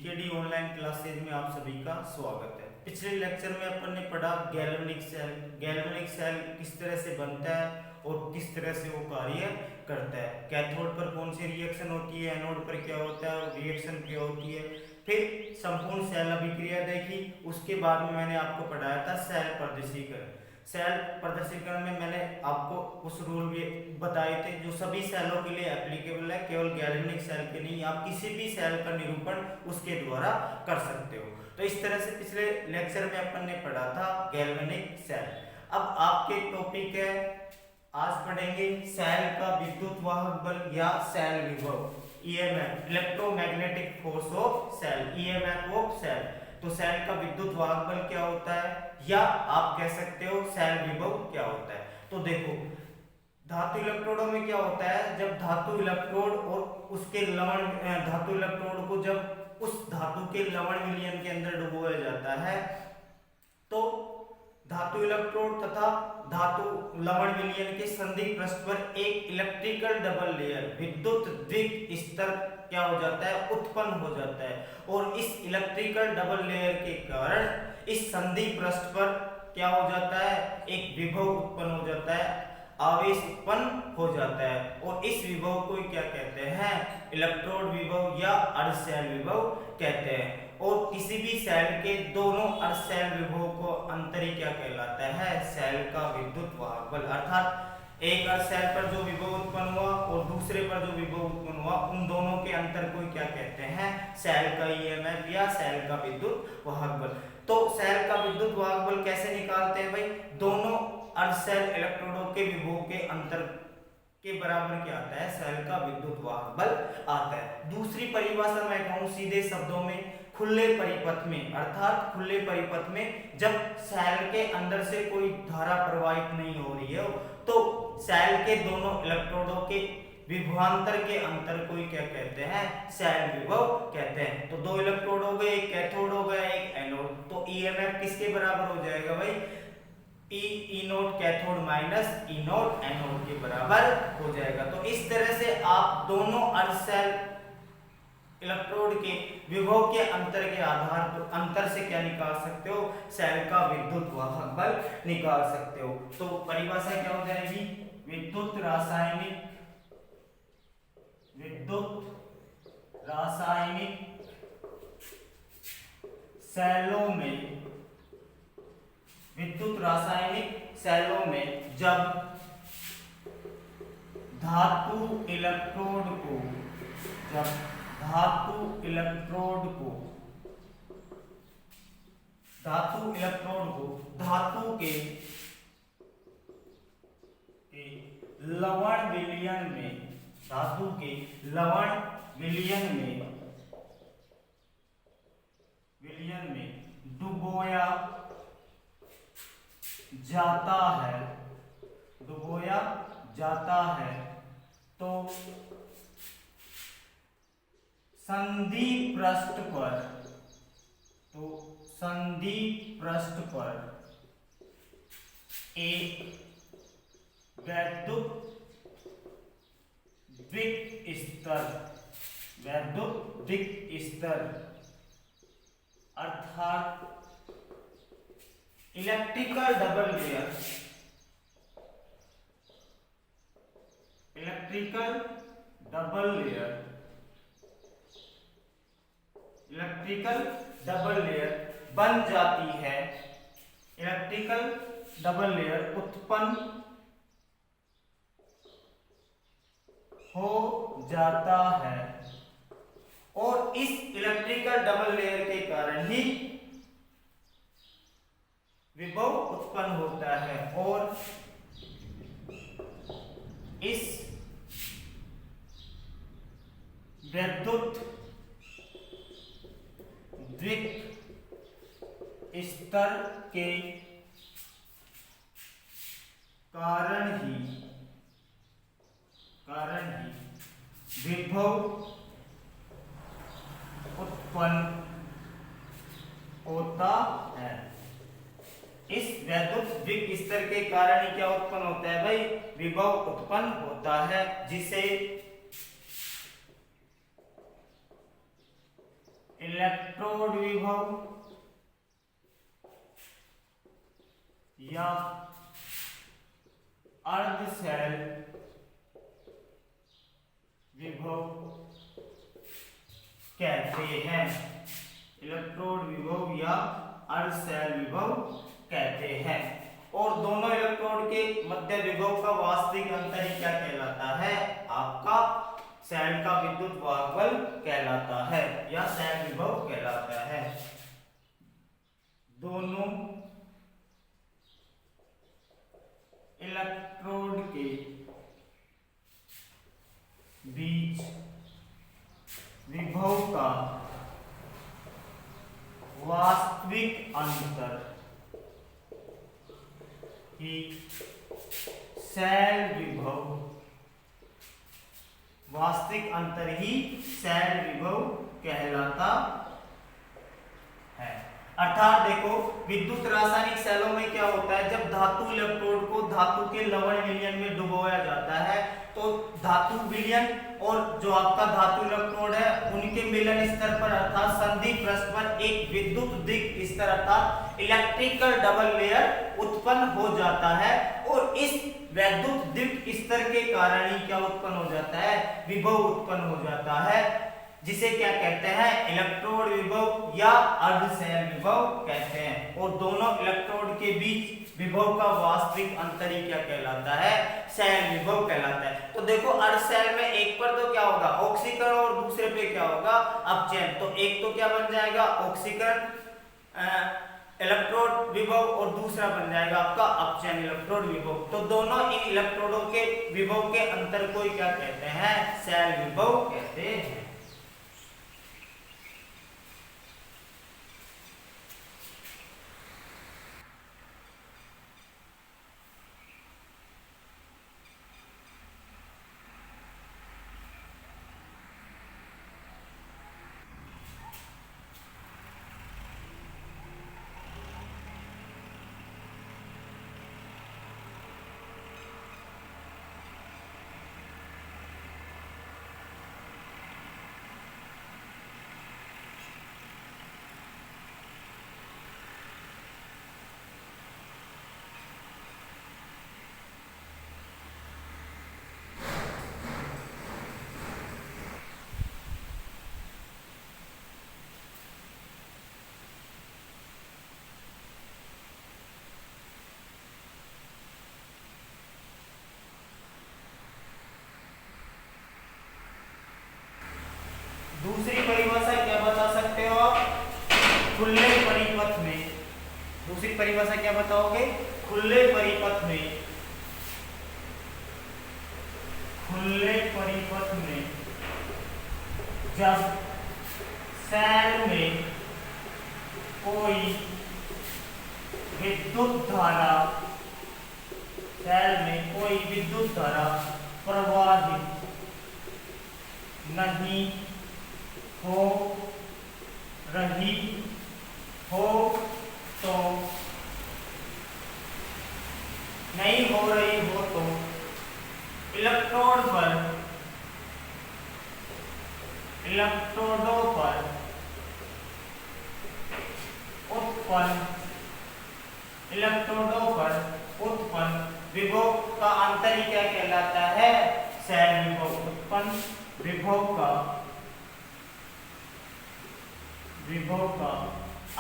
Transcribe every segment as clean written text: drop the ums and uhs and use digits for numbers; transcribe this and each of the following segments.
GKD online classes में आप सभी का स्वागत है। पिछले लेक्चर में अपन ने पढ़ा गैल्वेनिक सेल। गैल्वेनिक सेल किस तरह से बनता है और किस तरह से वो कार्य करता है। कैथोड पर कौन सी रिएक्शन होती है, एनोड पर क्या होता है, रिएक्शन क्या होती है। फिर संपूर्ण सेल अभिक्रिया देखी। उसके बाद में मैंने आपको पढ़ाया था सेल प्रदर्शीकरण। सेल प्रदर्शीकरण में मैंने आपको कुछ रूल भी बताए थे जो सभी सेलों के लिए एप्लीकेबल है, केवल गैल्वेनिक सेल के नहीं। आप किसी भी सेल का निरूपण उसके द्वारा कर सकते हो। तो इस तरह से पिछले लेक्चर में अपन ने पढ़ा था गैल्वेनिक सेल। अब आपके टॉपिक है, आज पढ़ेंगे सेल का विद्युत वाहक बल या सेल विभव, EMF, electromagnetic force of cell, EMF of cell. तो सेल का विद्युत वाहक बल क्या होता है या आप कह सकते हो सेल विभव क्या होता है। तो देखो, धातु इलेक्ट्रोडों में क्या होता है, जब धातु इलेक्ट्रोड और उसके लवण धातु इलेक्ट्रोड को जब उस धातु के लवण विलयन के अंदर डुबोया जाता है तो धातु इलेक्ट्रोड तथा धातु लवण विलयन के संधि पृष्ठ पर एक इलेक्ट्रिकल डबल लेयर, विद्युत द्विक स्तर क्या हो जाता है, उत्पन्न हो जाता है। और इस इलेक्ट्रिकल डबल लेयर के कारण इस संधि पृष्ठ पर क्या हो जाता है, एक विभव उत्पन्न हो जाता है, आवेश उत्पन्न हो जाता है। और इस विभव को क्या कहते हैं, इलेक्ट्रोड विभव या अर्ध सेल विभव कहते हैं। और किसी भी सेल के दोनों अर्ध सेल विभव को अंतर ही क्या कहलाता है, सेल का विद्युत वाहक बल। अर्थात एक अर्ध सेल पर जो विभव उत्पन्न हुआ और दूसरे पर जो विभव उत्पन्न हुआ, उन दोनों के अंतर को क्या कहते हैं, सेल का ईएमएफ या सेल का विद्युत वाहक बल। तो सेल का विद्युत वाहक बल कैसे निकालते हैं भाई, दोनों अर्ध सेल इलेक्ट्रोडों के विभव के अंतर के बराबर क्या आता है, सेल का विद्युत वाहक बल आता है। दूसरी परिभाषा मैं कहूं सीधे शब्दों में, खुले परिपथ में, अर्थात खुले परिपथ में जब सेल के अंदर से कोई धारा प्रवाहित नहीं हो रही है तो सेल के दोनों इलेक्ट्रोडों के विभवांतर के अंतर को क्या कहते हैं, सेल विभव कहते हैं। तो दो इलेक्ट्रोड हो गए, एक कैथोड हो गया, एक एनोड। तो ईएमएफ किसके बराबर हो जाएगा भाई, ई naught cathode minus E naught anode के बराबर हो जाएगा। तो इस तरह से आप दोनों अर्ध सेल इलेक्ट्रोड के विभव के अंतर के आधार पर अंतर से क्या निकाल सकते हो, सेल का विद्युत वाहक बल निकाल सकते हो। तो परिभाषा क्या हो जाएगी, विद्युत रासायनिक सेलों में, विद्युत रासायनिक सेलों में जब धातु इलेक्ट्रोड को धातु के लवण विलयन में, धातु के लवण विलयन में डुबोया जाता है तो संधि पृष्ठ पर एक वैद्युत द्विक स्तर अर्थात इलेक्ट्रिकल डबल लेयर बन जाती है, इलेक्ट्रिकल डबल लेयर उत्पन्न हो जाता है। और इस इलेक्ट्रिकल डबल लेयर के कारण ही विभव उत्पन्न होता है। और इस विद्युत द्विक स्तर के कारण ही विभव उत्पन्न होता है। इस वैद्युत द्विक स्तर के कारण ही क्या उत्पन्न होता है भाई, विभव उत्पन्न होता है, जिसे इलेक्ट्रोड विभव या अर्ध शेल विभव कहते हैं। इलेक्ट्रोड विभव या अर्ध शेल विभव कहते हैं। और दोनों इलेक्ट्रोड के मध्य विभव का वास्तविक अंतर क्या कहलाता है? आपका शेल का विद्युत वाहक बल कहलाता है या शेल विभव कहलाता है। दोनों इलेक्ट्रोड के बीच विभव का वास्तविक अंतर ही शेल विभव, वास्तविक अंतर ही शेल विभव कहलाता है। अर्थात देखो, विद्युत रासायनिक शेलों में क्या होता है, जब धातु इलेक्ट्रोड को धातु के लवण विलयन में डुबोया जाता है तो धातु विलयन और जो आपका धातु इलेक्ट्रोड है उनके मिलन स्तर पर अर्थात संधि पृष्ठ पर एक विद्युत दिक् स्तर अर्थात इलेक्ट्रिकल डबल लेयर उत्पन्न हो जाता है। और इस वैद्युत दिक् स्तर के कारण ही क्या उत्पन्न हो जाता है? विभव उत्पन्न हो जाता है, जिसे क्या कहते हैं? इलेक्ट्रोड विभव या अर्ध शेल विभव कहते हैं। और दोनों इलेक्ट्रोड के बीच विभव का वास्तविक अंतर ही क्या कहलाता है? शेल विभव कहलाता है। तो देखो, अर्ध शेल में एक पर तो क्या होगा? ऑक्सीकरण, और दूसरे पे क्या होगा? अपचयन। तो एक तो क्या बन जाएगा? ऑक्सीकरण इलेक्ट्रोड विभव, और दूसरा बन जाएगा आपका अपचयन इलेक्ट्रोड विभव। तो दोनों इन इलेक्ट्रोडों के विभव के अंतर को क्या कहते हैं? शेल विभव कहते हैं। दूसरी परिभाषा क्या बता सकते हो आप? खुले परिपथ में। दूसरी परिभाषा क्या बताओगे? खुले परिपथ में। खुले परिपथ में जब शेल में कोई विद्युत धारा, शेल में कोई विद्युत धारा प्रवाहित नहीं हो रही हो तो, नहीं हो रही हो तो इलेक्ट्रोडों पर उत्पन्न विभव का अंतर ही क्या कहलाता है? शेल विभव। उत्पन्न विभव का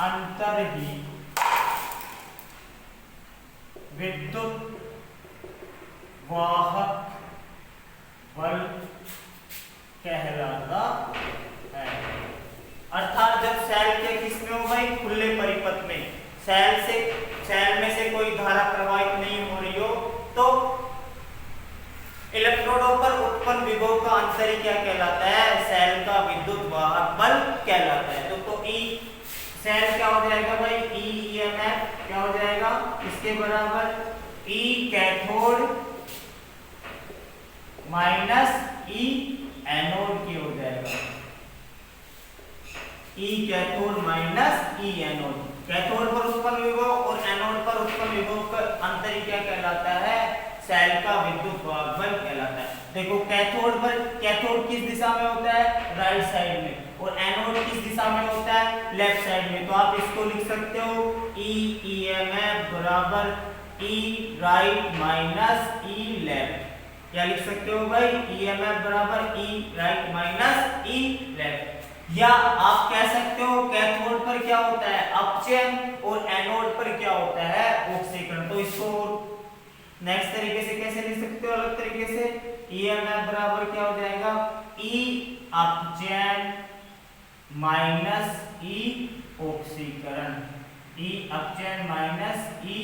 अंतर ही विद्युत वाहक बल कहलाता है। अर्थात जब शेल के किसमें हो भाई? खुले परिपथ में। शेल में से कोई धारा प्रवाहित नहीं हो रही हो तो इलेक्ट्रोडों पर उत्पन्न विभव का अंतर ही क्या कहलाता है? शेल का विद्युत वाहक बल कहलाता है। तो ई शेल क्या हो जाएगा भाई? ई ईएमएफ क्या हो जाएगा? इसके बराबर ई कैथोड माइनस ई एनोड की हो जाएगा। ई कैथोड माइनस ई एनोड। कैथोड पर उत्पन्न विभव और एनोड पर उत्पन्न विभव का अंतर क्या कहलाता है? शेल का विद्युत वाहक बल कहलाता है। देखो कैथोड किस दिशा में होता है, राइट साइड में, और एनोड किस दिशा में होता है, लेफ्ट साइड में। तो आप इसको लिख सकते हो ईएमएफ बराबर ई राइट माइनस ई लेफ्ट। क्या लिख सकते हो भाई, ईएमएफ बराबर ई राइट माइनस ई लेफ्ट। या आप कह सकते हो कैथोड पर क्या होता है, अपचयन, और एनोड पर क्या होता है, ऑक्सीकरण। तो इसको नेक्स्ट तरीके से कैसे लिख सकते हो, अलग तरीके से, ईएमएफ बराबर क्या हो जाएगा, ई अपचयन माइनस ई ऑक्सीकरण, ई अपचयन माइनस ई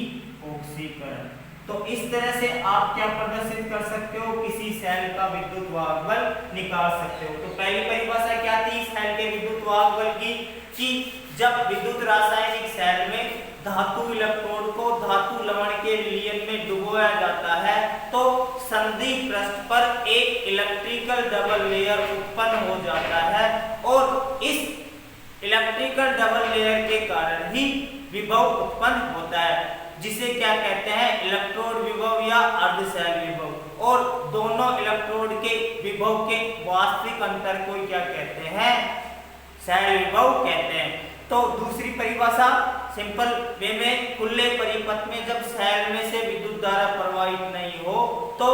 ऑक्सीकरण। तो इस तरह से आप क्या प्रदर्शित कर सकते हो, किसी सेल का विद्युत वाहक बल निकाल सकते हो। तो पहली परिभाषा क्या थी सेल के विद्युत वाहक बल की, कि जब विद्युत रासायनिक सेल में धातु इलेक्ट्रोड को धातु लवण के विलयन में डुबोया जाता है तो संधि पृष्ठ पर एक इलेक्ट्रिकल डबल लेयर उत्पन्न हो जाता है, और इस इलेक्ट्रिकल डबल लेयर के कारण ही विभव उत्पन्न होता है, जिसे क्या कहते हैं, इलेक्ट्रोड विभव या अर्धशैल विभव। और दोनों इलेक्ट्रोड के विभव के वास्तविक अंतर को क्या कहते हैं, शैल विभव कहते हैं। तो दूसरी परिभाषा सिंपल वे में, खुले परिपथ में जब शैल में से विद्युत धारा प्रवाहित नहीं हो तो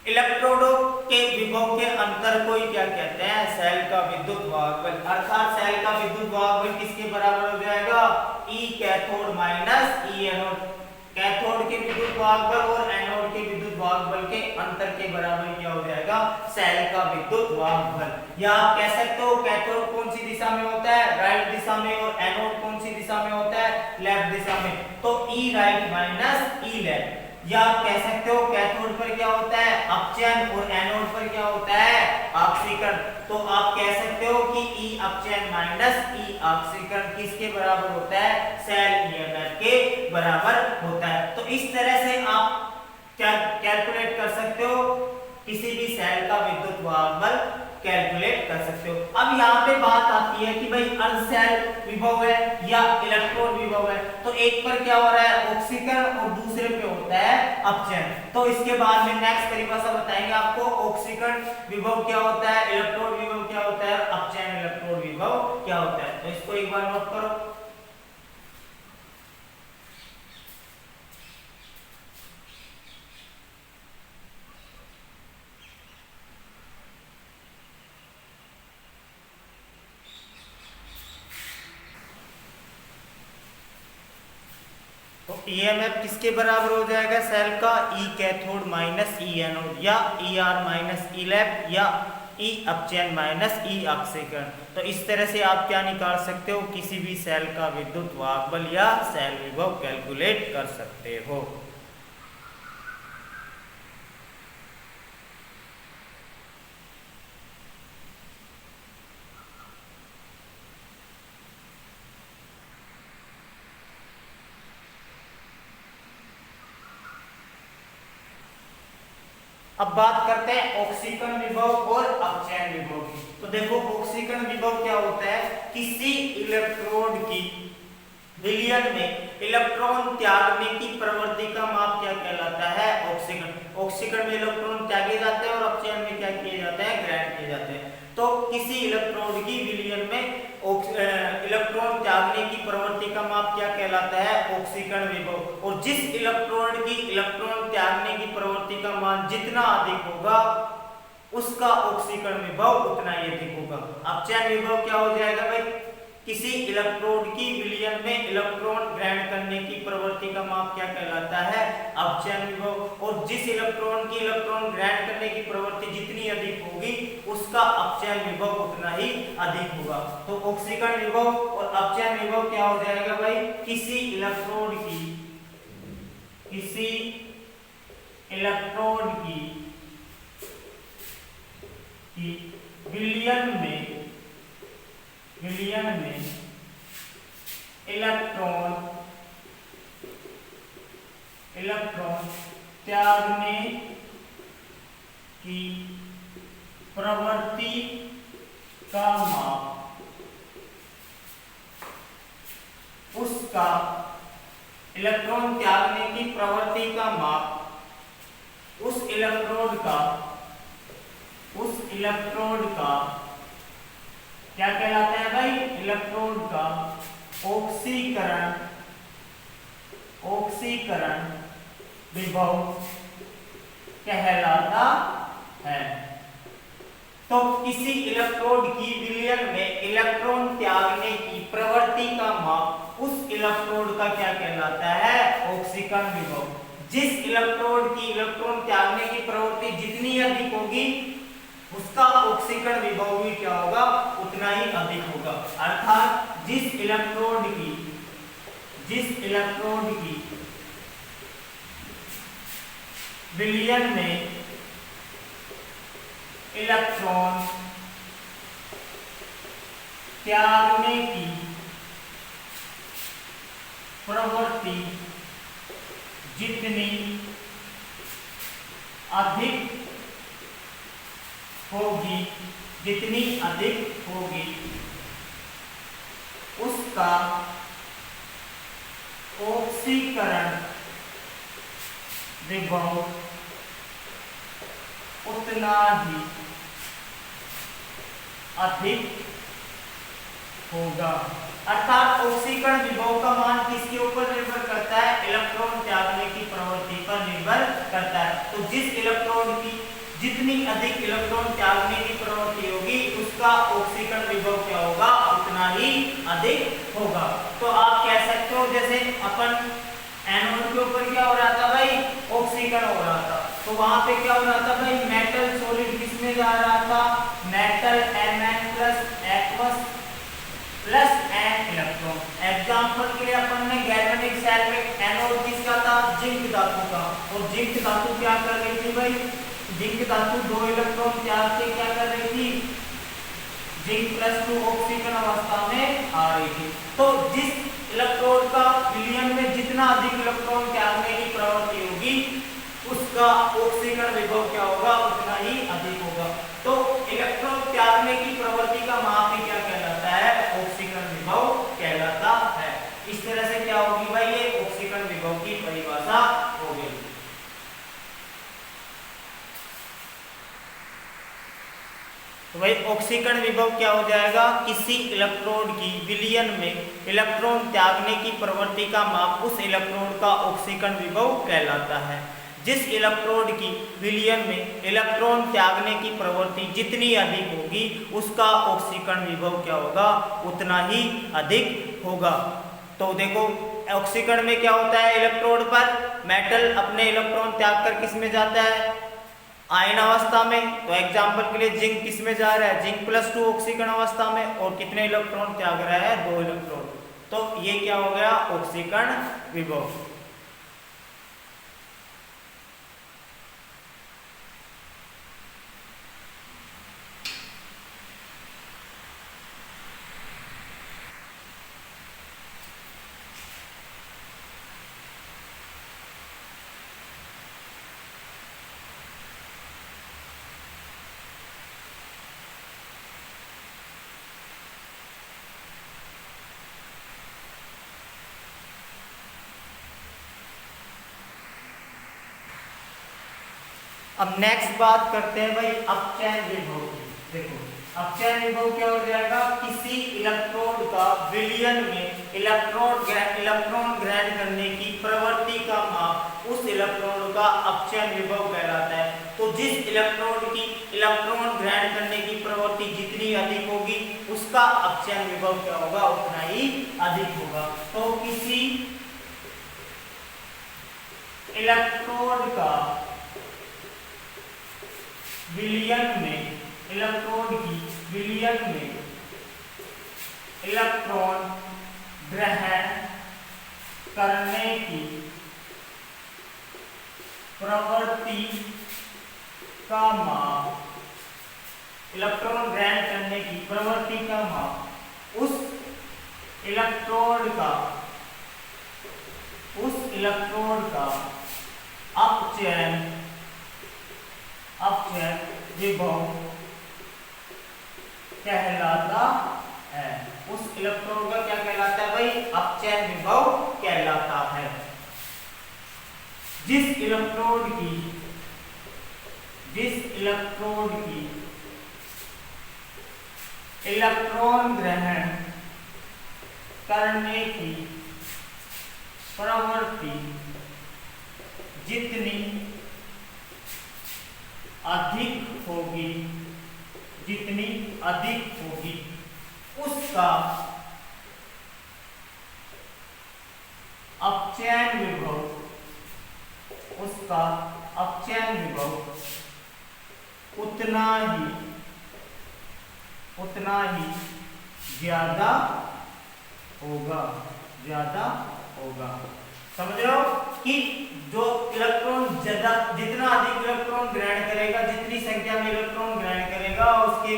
इलेक्ट्रोडों के विभव के अंतर को क्या कहते हैं, सेल का विद्युत वाहक बल। अर्थात सेल का विद्युत वाहक बल किसके बराबर हो जाएगा, ई कैथोड माइनस ई एनोड। कैथोड के विद्युत वाहक बल और एनोड के विद्युत वाहक बल के अंतर के बराबर क्या हो जाएगा, सेल का विद्युत वाहक बल। या आप कह सकते हो कैथोड कौन सी दिशा में होता है, राइट दिशा में, और एनोड कौन सी दिशा में होता है, लेफ्ट दिशा में। तो ई राइट माइनस ई लेफ्ट। या आप कह सकते हो कैथोड पर क्या होता है, अपचयन, और एनोड पर क्या होता है, ऑक्सीकरण। तो आप कह सकते हो कि ई अपचयन माइनस ई ऑक्सीकरण किसके बराबर होता है, सेल ईएमएफ के बराबर होता है। तो इस तरह से आप क्या कैलकुलेट कर सकते हो, किसी भी सेल का विद्युत वाहक बल कैलकुलेट कर सकते हो। अब यहाँ पे बात आती है कि भाई अर्धशैल विभव है या इलेक्ट्रॉन विभव है, तो एक पर क्या हो रहा है, ऑक्सीकरण, और दूसरे पे होता है अपचयन। तो इसके बाद में नेक्स्ट परिभाषा बताएंगे आपको, ऑक्सीकरण विभव क्या होता है, इलेक्ट्रॉन विभव क्या होता है, अपचयन इलेक्ट्रॉन विभव क्या होता है। तो इसको एक बार नोट करो। ईएमएफ किसके बराबर हो जाएगा, सेल का ई कैथोड माइनस ई एनोड, या ई आर माइनस ई लेफ्ट, या ई अपचयन माइनस ई ऑक्सीकरण। तो इस तरह से आप क्या निकाल सकते हो, किसी भी सेल का विद्युत वाहक बल या सेल विभव कैलकुलेट कर सकते हो। अब बात करते हैं ऑक्सीकरण विभव और अपचयन विभव की। तो देखो ऑक्सीकरण विभव क्या होता है, किसी इलेक्ट्रोड की विलयन में इलेक्ट्रॉन त्यागने की प्रवृत्ति का माप क्या कहलाता है, ऑक्सीकरण। ऑक्सीकरण में इलेक्ट्रॉन त्यागे जाते हैं और अपचयन में क्या किए जाते हैं, ग्रहण किए जाते हैं। तो किसी इलेक्ट्रोड की विलयन में इलेक्ट्रॉन त्यागने की प्रवृत्ति का माप क्या कहलाता है, ऑक्सीकरण विभव। और जिस इलेक्ट्रोड की इलेक्ट्रॉन त्यागने की प्रवृत्ति का मान जितना अधिक होगा उसका ऑक्सीकरण विभव उतना ही अधिक होगा। अपचयन विभव क्या हो जाएगा भाई, किसी इलेक्ट्रोड की विलयन में इलेक्ट्रॉन ग्रहण करने की प्रवृत्ति का माप क्या कहलाता है, अपचयन विभव। और जिस इलेक्ट्रॉन की इलेक्ट्रॉन ग्रहण करने की प्रवृत्ति जितनी अधिक होगी उसका अपचयन विभव उतना ही अधिक होगा। तो ऑक्सीकरण विभव और अपचयन विभव क्या हो जाएगा भाई, किसी इलेक्ट्रोड की विलयन में इलेक्ट्रॉन त्यागने की प्रवृत्ति का माप उसका इलेक्ट्रॉन त्यागने की प्रवृत्ति का माप उस इलेक्ट्रोड का क्या कहलाता है भाई? इलेक्ट्रोड का ऑक्सीकरण विभव कहलाता है। तो किसी इलेक्ट्रोड की विलयन में इलेक्ट्रॉन त्यागने की प्रवृत्ति का माप उस इलेक्ट्रोड का क्या कहलाता है? ऑक्सीकरण विभव। जिस इलेक्ट्रोड की इलेक्ट्रॉन त्यागने की प्रवृत्ति जितनी अधिक होगी उसका ऑक्सीकरण विभव भी क्या होगा? उतना ही अधिक होगा। अर्थात जिस इलेक्ट्रोड की विलयन में इलेक्ट्रॉन त्यागने की प्रवृत्ति जितनी अधिक होगी उसका ऑक्सीकरण विभव उतना ही अधिक होगा। अर्थात ऑक्सीकरण विभव का मान किसके ऊपर निर्भर करता है? इलेक्ट्रॉन त्यागने की प्रवृत्ति पर निर्भर करता है। तो जिस इलेक्ट्रॉन की जितनी अधिक इलेक्ट्रॉन त्यागने की प्रवृत्ति होगी उसका ऑक्सीकरण विभव क्या होगा? उतना ही अधिक होगा। तो आप कह सकते हो जैसे अपन एनोड के ऊपर क्या हो रहा था भाई? ऑक्सीकरण हो रहा था। तो वहां पे क्या हो रहा था भाई? मेटल सॉलिड किसमें जा रहा था? Metal Mn plus aqueous plus n electron. Example के लिए अपन ने गैल्वेनिक सेल में एनोड किसका था? जिंक धातु का। और जिंक धातु क्या कर रही थी भाई? जिंक धातु 2 इलेक्ट्रॉन त्याग के क्या कर रही थी? जिंक प्लस 2 ऑक्सीकरण अवस्था में आ रही थी। तो जिस इलेक्ट्रोड का विलयन में जितना अधिक इलेक्ट्रॉन त्यागने की प्रवृत्ति होगी उसका ऑक्सीकरण विभव क्या होगा? उतना ही अधिक होगा। तो इलेक्ट्रॉन त्यागने की प्रवृत्ति का माप ही क्या कहलाता है? ऑक्सीकरण विभव कहलाता है। इस तरह से क्या होगी भाई? ये ऑक्सीकरण विभव की परिभाषा हो गई। तो भाई ऑक्सीकरण विभव क्या हो जाएगा? किसी इलेक्ट्रोड की विलयन में इलेक्ट्रॉन त्यागने की प्रवृत्ति का माप उस इलेक्ट्रोड का ऑक्सीकरण विभव कहलाता है। जिस इलेक्ट्रोड की विलयन में इलेक्ट्रॉन त्यागने की प्रवृत्ति जितनी अधिक होगी उसका ऑक्सीकरण विभव क्या होगा? उतना ही अधिक होगा। तो देखो ऑक्सीकरण में क्या होता है? इलेक्ट्रोड पर मेटल अपने इलेक्ट्रॉन त्याग कर किस में जाता है? आयन अवस्था में। तो एग्जांपल के लिए जिंक किस में जा रहा है? जिंक प्लस 2 ऑक्सीकरण अवस्था में। और कितने इलेक्ट्रॉन त्याग रहा है? 2 इलेक्ट्रॉन। तो ये क्या हो गया? ऑक्सीकरण विभव। अब नेक्स्ट बात करते हैं भाई अपचयन विभव की। देखो अपचयन विभव क्या हो जाएगा? किसी इलेक्ट्रोड का विलयन में इलेक्ट्रॉन ग्रहण करने की प्रवृत्ति का माप उस इलेक्ट्रोड का अपचयन विभव कहलाता है। तो जिस इलेक्ट्रोड की इलेक्ट्रॉन ग्रहण करने की प्रवृत्ति जितनी अधिक होगी उसका अपचयन विभव क्या होगा? उतना ही अधिक होगा। तो किसी इलेक्ट्रोड का विलयन में इलेक्ट्रोड की विलयन में इलेक्ट्रॉन ग्रहण करने की प्रवृत्ति का माप इलेक्ट्रॉन ग्रहण करने की प्रवृत्ति का माप उस इलेक्ट्रोड का अपचयन विभव कहलाता है। उस इलेक्ट्रॉन का क्या कहलाता है भाई? अपचयन विभव कहलाता है। जिस इलेक्ट्रोड की जिस इलेक्ट्रोड की इलेक्ट्रॉन ग्रहण करने की प्रवृत्ति जितनी अधिक होगी उसका अपचयन विभव उतना ही ज्यादा होगा। समझ रहे हो कि जो इलेक्ट्रॉन जितना अधिक इलेक्ट्रॉन ग्रहण करेगा, जितनी संख्या में इलेक्ट्रॉन ग्रहण करेगा, उसके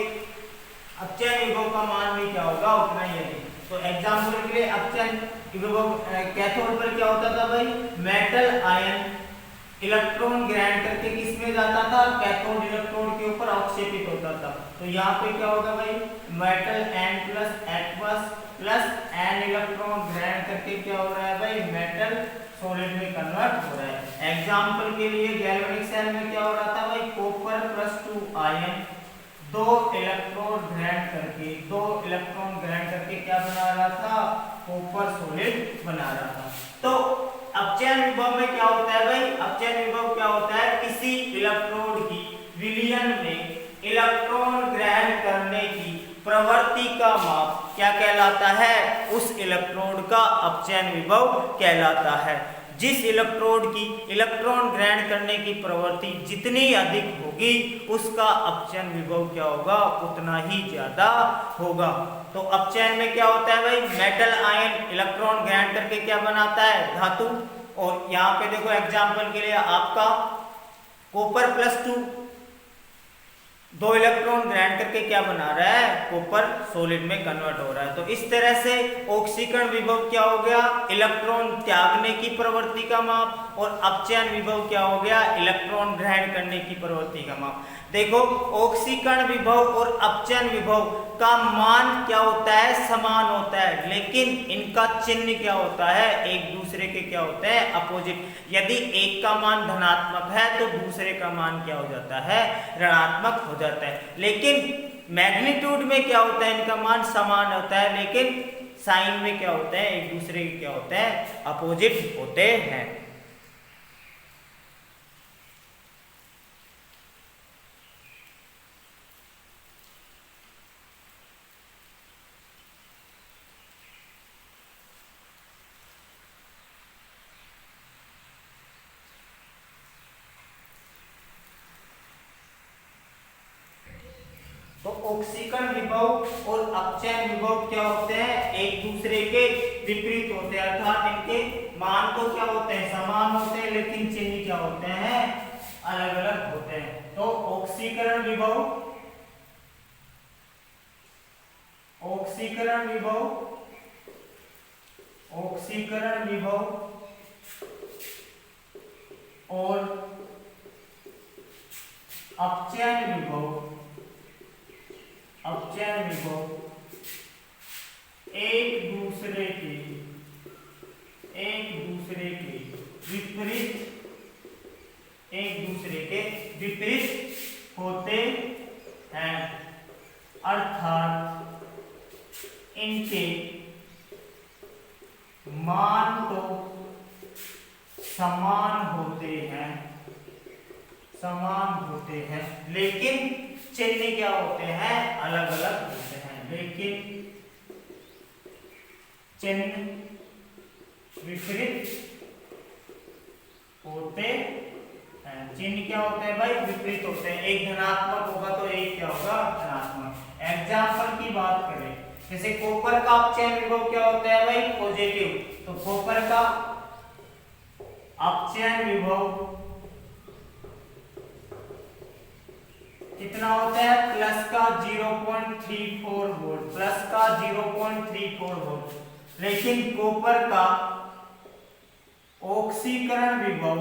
अपचयन विभव का मान भी क्या होगा, उतना ही अधिक। तो एग्जाम्पल के लिए अपचयन विभव कैथोड पर क्या होता था भाई, मेटल आयन इलेक्ट्रॉन ग्रहण करके किसमें जाता था, कैथोड इलेक्ट्रोड के ऊपर अवक्षेपित होता था। तो यहाँ पे क्या होगा भाई, metal N+H+ plus N electron ग्रहण करके क्या हो रहा है भाई, मेटल सॉलिड में कन्वर्ट हो रहा है। एग्जाम्पल के लिए गैल्वेनिक सेल में क्या हो रहा था भाई, कॉपर +2 आयन 2 इलेक्ट्रॉन ग्रहण करके क्या बना रहा था, कॉपर सॉलिड बना रहा था। तो अपचयन विभव में क्या होता है भाई, अपचयन विभव क्या होता है, किसी इलेक्ट्रोड की विलयन में इलेक्ट्रॉन ग्रहण करने की प्रवृत्ति का माप क्या कहलाता है, उस इलेक्ट्रोड का अपचयन विभव कहलाता है। जिस इलेक्ट्रोड की इलेक्ट्रॉन ग्रहण करने की प्रवृत्ति जितनी अधिक होगी, उसका अपचयन विभव क्या होगा, उतना ही ज्यादा होगा। तो अपचयन में क्या होता है भाई, मेटल आयन इलेक्ट्रॉन ग्रहण करके क्या बनाता है, धातु। और यहाँ पे देखो एग्जाम्पल के लिए आपका कॉपर +2 2 इलेक्ट्रॉन ग्रहण करके क्या बना रहा है, कॉपर सॉलिड में कन्वर्ट हो रहा है। तो इस तरह से ऑक्सीकरण विभव क्या हो गया, इलेक्ट्रॉन त्यागने की प्रवृत्ति का माप, और अपचयन विभव क्या हो गया, इलेक्ट्रॉन ग्रहण करने की प्रवृत्ति का माप। देखो ऑक्सीकरण विभव और अपचयन विभव का मान क्या होता है, समान होता है, लेकिन इनका चिन्ह क्या होता है, एक दूसरे के क्या होते हैं, अपोजिट। यदि एक का मान धनात्मक है तो दूसरे का मान क्या हो जाता है, ऋणात्मक हो जाता है। लेकिन मैग्नीट्यूड में क्या होता है, इनका मान समान होता है, लेकिन साइन में क्या होते हैं, एक दूसरे के क्या होते हैं, अपोजिट होते हैं। तो ऑक्सीकरण विभव और अपचयन विभव क्या होते हैं, एक दूसरे के विपरीत होते हैं, अर्थात इनके मान तो क्या होते हैं, समान होते हैं, लेकिन चिन्ह क्या होते हैं, अलग अलग होते हैं। तो ऑक्सीकरण विभव और अपचयन विभव एक दूसरे के विपरीत होते हैं, अर्थात इनके मान तो समान होते हैं, लेकिन चिन्ह क्या होते हैं, अलग अलग होते हैं। लेकिन चिन्ह विपरीत होते हैं। चिन्ह क्या होते हैं भाई, विपरीत होते हैं। एक धनात्मक होगा तो एक क्या होगा, ऋणात्मक। एग्जाम्पल की बात करें, जैसे कॉपर का अपचयन विभव क्या होता है भाई, पॉजिटिव। तो कॉपर का अपचयन विभव कितना होता है, प्लस का 0.34 वोल्ट, प्लस का 0.34 वोल्ट। लेकिन कॉपर का ऑक्सीकरण विभव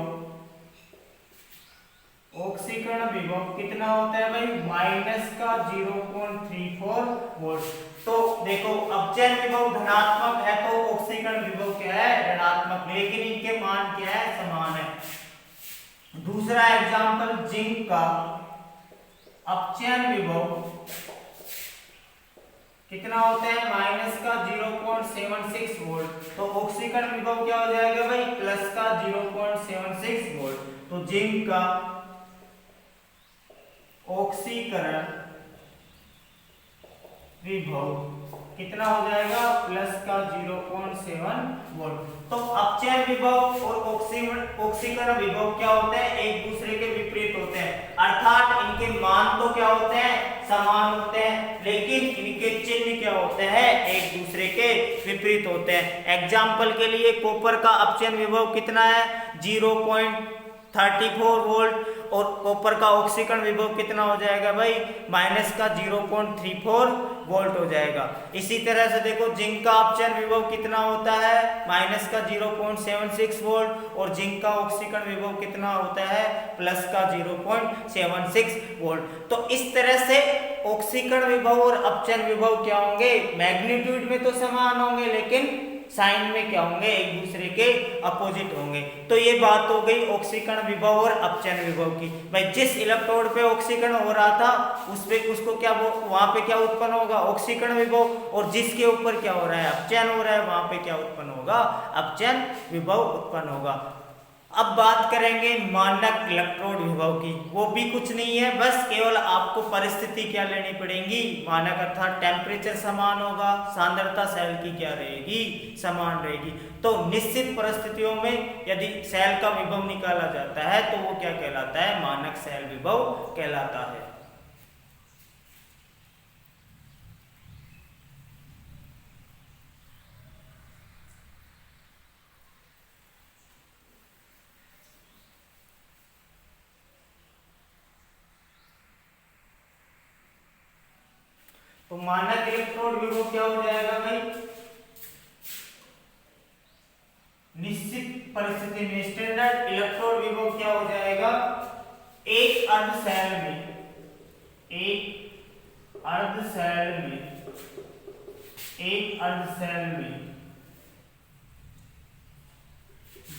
कितना होता है भाई, माइनस का 0.34 वोल्ट। तो देखो अपचयन विभव धनात्मक है तो ऑक्सीकरण विभव क्या है, ऋणात्मक, लेकिन इनके मान क्या है, समान है। दूसरा एग्जांपल, जिंक का अपचयन विभव कितना होता है, माइनस का 0.76 वोल्ट। तो ऑक्सीकरण विभव क्या हो जाएगा भाई, प्लस का 0.76 वोल्ट। तो जिंक का ऑक्सीकरण विभव कितना हो जाएगा, प्लस का 0.7 वोल्ट। तो अपचयन विभव और ऑक्सीकरण विभव क्या होते हैं, एक दूसरे के विपरीत होते हैं, अर्थात इनके मान तो क्या होते हैं, समान होते हैं, लेकिन इनके चिन्ह क्या होते हैं, एक दूसरे के विपरीत होते हैं। एग्जाम्पल के लिए कॉपर का अपचयन विभव कितना है, 0.34 वोल्ट, और कॉपर का ऑक्सीकरण विभव कितना हो जाएगा भाई, माइनस का 0.34 वोल्ट हो जाएगा। इसी तरह से देखो, जिंक का अपचयन विभव कितना होता है, माइनस का 0.76 वोल्ट, और जिंक का ऑक्सीकरण विभव कितना होता है, प्लस का 0.76 वोल्ट। तो इस तरह से ऑक्सीकरण विभव और अपचयन विभव क्या होंगे, मैग्नीट्यूड में तो समान होंगे, लेकिन साइन में क्या होंगे, एक दूसरे के अपोजिट होंगे। तो ये बात हो गई ऑक्सीकरण विभव और अपचयन विभव की। भाई जिस इलेक्ट्रोड पे ऑक्सीकरण हो रहा था उसको क्या, वो वहां पे क्या उत्पन्न होगा, ऑक्सीकरण विभव, और जिसके ऊपर क्या हो रहा है, अपचयन हो रहा है, वहां पे क्या उत्पन्न होगा, अपचयन विभव उत्पन्न होगा। अब बात करेंगे मानक इलेक्ट्रोड विभव की। वो भी कुछ नहीं है, बस केवल आपको परिस्थिति क्या लेनी पड़ेगी, मानक अर्थात टेम्परेचर समान होगा, सांद्रता सेल की क्या रहेगी, समान रहेगी। तो निश्चित परिस्थितियों में यदि सेल का विभव निकाला जाता है तो वो क्या कहलाता है, मानक सेल विभव कहलाता है। तो मानक इलेक्ट्रोड विभव क्या हो जाएगा भाई, निश्चित परिस्थिति में स्टैंडर्ड इलेक्ट्रोड विभव क्या हो जाएगा, एक अर्ध सेल में, एक अर्ध सेल में, एक अर्ध सेल में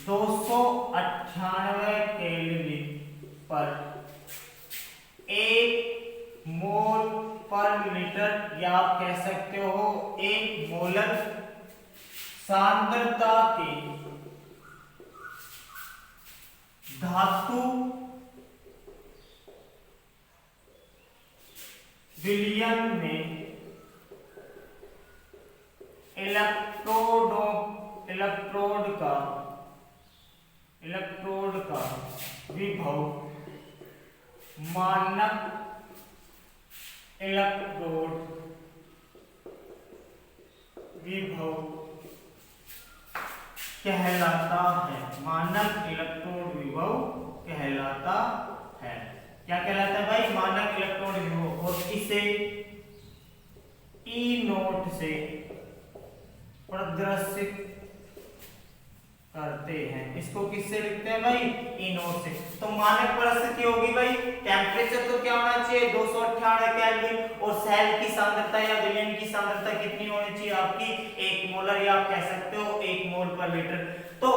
298 केल्विन पर 1 मोल पर लीटर, या आप कह सकते हो 1 मोलर सांद्रता के धातु विलयन में इलेक्ट्रोड का विभव मानक इलेक्ट्रोड विभव कहलाता है, मानक इलेक्ट्रोड विभव कहलाता है। क्या कहलाता है भाई, मानक इलेक्ट्रोड विभव। और इसे ई नोट से प्रदर्शित करते हैं। इसको किससे लिखते हैं भाई, ई नोट से। तो मानक परिस्थिति होगी भाई, टेम्परेचर तो क्या होना चाहिए, 298 केल्विन, और सेल की सांद्रता या विलयन की सांद्रता कितनी होनी चाहिए आपकी, 1 मोलर, या आप कह सकते हो 1 मोल पर लीटर। तो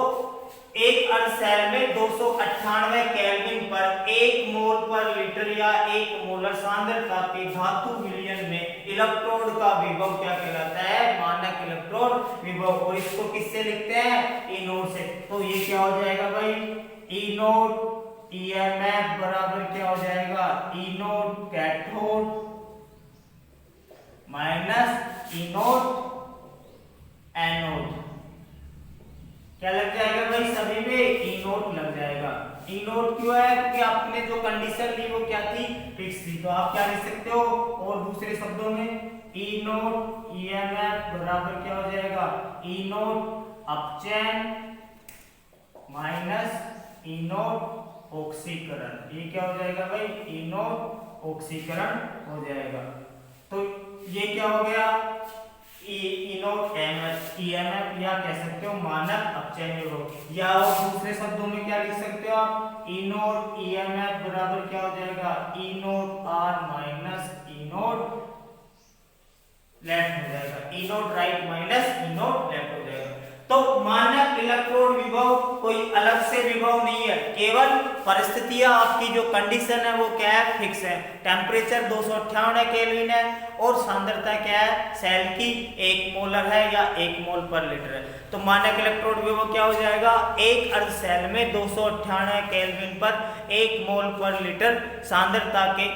एक अर्ध सेल में 298 केल्विन पर 1 मोल पर लीटर या 1 मोलर सांद्रता के धातु विलयन में इलेक्ट्रोड का विभव क्या कहलाता है, मानक इलेक्ट्रोड विभव। और इसको किससे लिखते हैं, ई नोट से। तो ये क्या हो जाएगा भाई, ई नोट ईएमएफ बराबर क्या हो जाएगा, E naught cathode minus E naught anode. क्या लग जाएगा भाई, सभी में ई नोट लग जाएगा। ई नोट क्यों है, क्योंकि आपने जो कंडीशन ली वो क्या थी, फिक्स थी। तो आप क्या लिख सकते हो, और दूसरे शब्दों में ई नोट ईएमएफ बराबर क्या हो जाएगा, ई नोट अपचयन माइनस ई नोट ऑक्सीकरण। ये क्या हो जाएगा भाई, ई नोट ऑक्सीकरण हो जाएगा। तो ये क्या हो गया, ई नोट ईएमएफ, या कह सकते हो मानक अपचयन विभव। या दूसरे शब्दों में क्या लिख सकते हो आप, ई नोट ईएमएफ बराबर क्या हो जाएगा, E naught R minus E naught left हो जाएगा, E naught right minus E naught left हो जाएगा। तो मानक इलेक्ट्रोड विभव कोई अलग से विभव नहीं है, केवल परिस्थितियां आपकी जो कंडीशन है वो क्या है, फिक्स है। टेम्परेचर 258 केल्विन है और सांद्रता क्या है सेल की 1 मोलर है या 1 मोल पर लीटर है। तो मानक इलेक्ट्रोड विभव क्या हो जाएगा, एक अर्ध सेल में 258 केल्विन पर 1 मोल पर लीटर सांद्रता के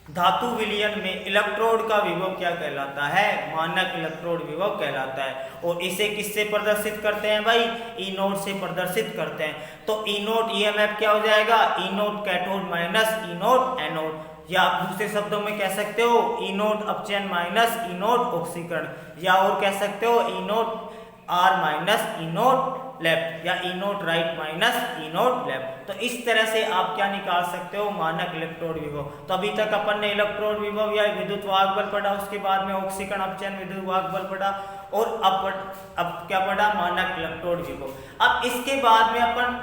धातु विलयन में इलेक्ट्रोड का विभव क्या कहलाता है, मानक इलेक्ट्रोड विभव कहलाता है। और इसे किससे प्रदर्शित करते हैं भाई, ई नोट से प्रदर्शित करते हैं। तो ई नोट ईएमएफ क्या हो जाएगा, E naught cathode minus E naught anode, या आप दूसरे शब्दों में कह सकते हो ई नोट अपचयन माइनस ई नोट ऑक्सीकरण, या और कह सकते हो E naught R minus E naught left, या E naught right minus E naught left. तो इस तरह से आप क्या निकाल सकते हो, मानक इलेक्ट्रोड विभव। तो अभी तक अपन ने इलेक्ट्रोड विभव या विद्युत वाहक बल पढ़ा, उसके बाद में ऑक्सीकरण अपचयन विद्युत वाहक बल पढ़ा, और अब क्या पढ़ा, मानक इलेक्ट्रोड विभव। अब इसके बाद में अपन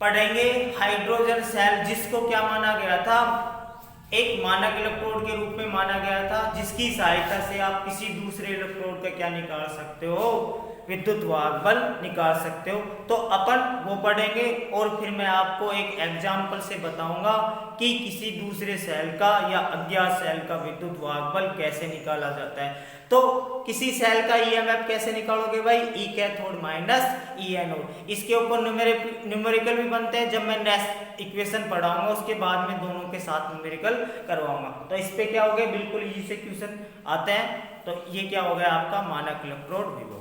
पढ़ेंगे हाइड्रोजन सेल, जिसको क्या माना गया था, एक मानक इलेक्ट्रोड के रूप में माना गया था, जिसकी सहायता से आप किसी दूसरे इलेक्ट्रोड का क्या निकाल सकते हो, विद्युत वाहक बल निकाल सकते हो। तो अपन वो पढ़ेंगे और फिर मैं आपको एक एग्जाम्पल से बताऊंगा कि किसी दूसरे सेल का या अज्ञात सेल का विद्युत वाहक बल कैसे निकाला जाता है। तो किसी सेल का ईएमएफ कैसे निकालोगे भाई, ई कैथोड माइनस ई एनोड। इसके ऊपर न्यूमेरिकल भी बनते हैं, जब मैं नेक्स्ट इक्वेशन पढ़ाऊंगा उसके बाद में दोनों के साथ न्यूमेरिकल करवाऊंगा। तो इस पे क्या हो गया, बिल्कुल इजी से क्वेश्चन आते हैं। तो ये क्या हो गया आपका मानक इलेक्ट्रोड विभव।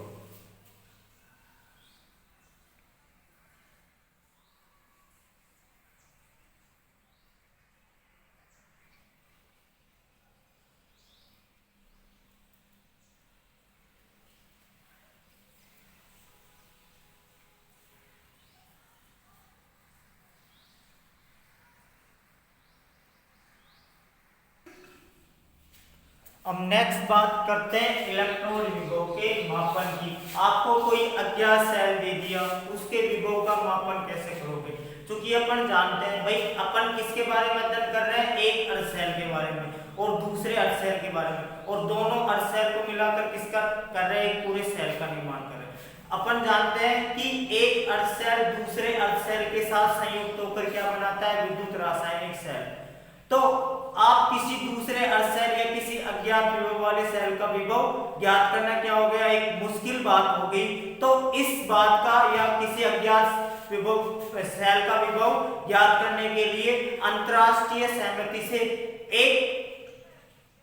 अब नेक्स्ट बात करते हैं इलेक्ट्रोड विभव के मापन की। आपको कोई अज्ञात सेल दे दिया, उसके विभव का मापन कैसे करोगे। क्योंकि अपन जानते हैं भाई, अपन किसके बारे में अध्ययन कर रहे हैं, एक अर्ध सेल के बारे में और दूसरे अर्ध सेल के बारे में, और दोनों अर्ध सेल को मिलाकर किसका कर रहे हैं, एक पूरे सेल का निर्माण कर रहे हैं। अपन जानते हैं कि एक अर्ध सेल दूसरे अर्ध सेल के साथ संयुक्त होकर क्या बनाता है, विद्युत रासायनिक सेल। तो आप किसी दूसरे अर्ध सेल या किसी अज्ञात विभव वाले सेल का विभव ज्ञात करना क्या हो गया, एक मुश्किल बात हो गई। तो इस बात का या किसी अज्ञात विभव सेल का विभव ज्ञात करने के लिए अंतरराष्ट्रीय सहमति से एक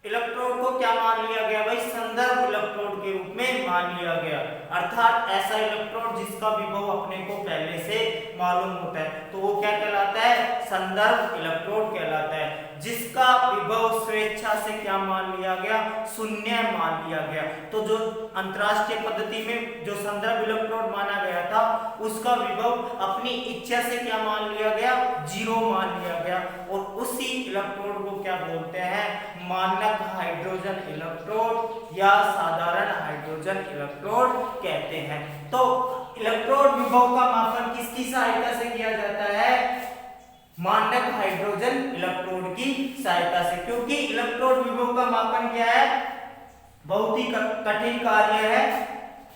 इलेक्ट्रोड को क्या मान लिया गया भाई, संदर्भ इलेक्ट्रोड के रूप में मान लिया गया। अर्थात ऐसा इलेक्ट्रोड जिसका विभव अपने को पहले से मालूम होता है, तो वो क्या कहलाता है, संदर्भ इलेक्ट्रोड कहलाता है। जिसका विभव स्वेच्छा से क्या मान लिया गया, शून्य मान लिया गया। तो जो अंतरराष्ट्रीय पद्धति में जो संदर्भ इलेक्ट्रोड माना गया था, उसका विभव अपनी इच्छा से क्या मान लिया गया, 0 मान लिया गया। और उसी इलेक्ट्रोड को क्या बोलते हैं, मानक हाइड्रोजन इलेक्ट्रोड या साधारण हाइड्रोजन इलेक्ट्रोड कहते हैं। तो इलेक्ट्रोड विभव का मापन किसकी सहायता से किया जाता है, मानक हाइड्रोजन इलेक्ट्रोड की सहायता से। क्योंकि इलेक्ट्रोड विभव का मापन क्या है, बहुत ही कठिन कार्य है,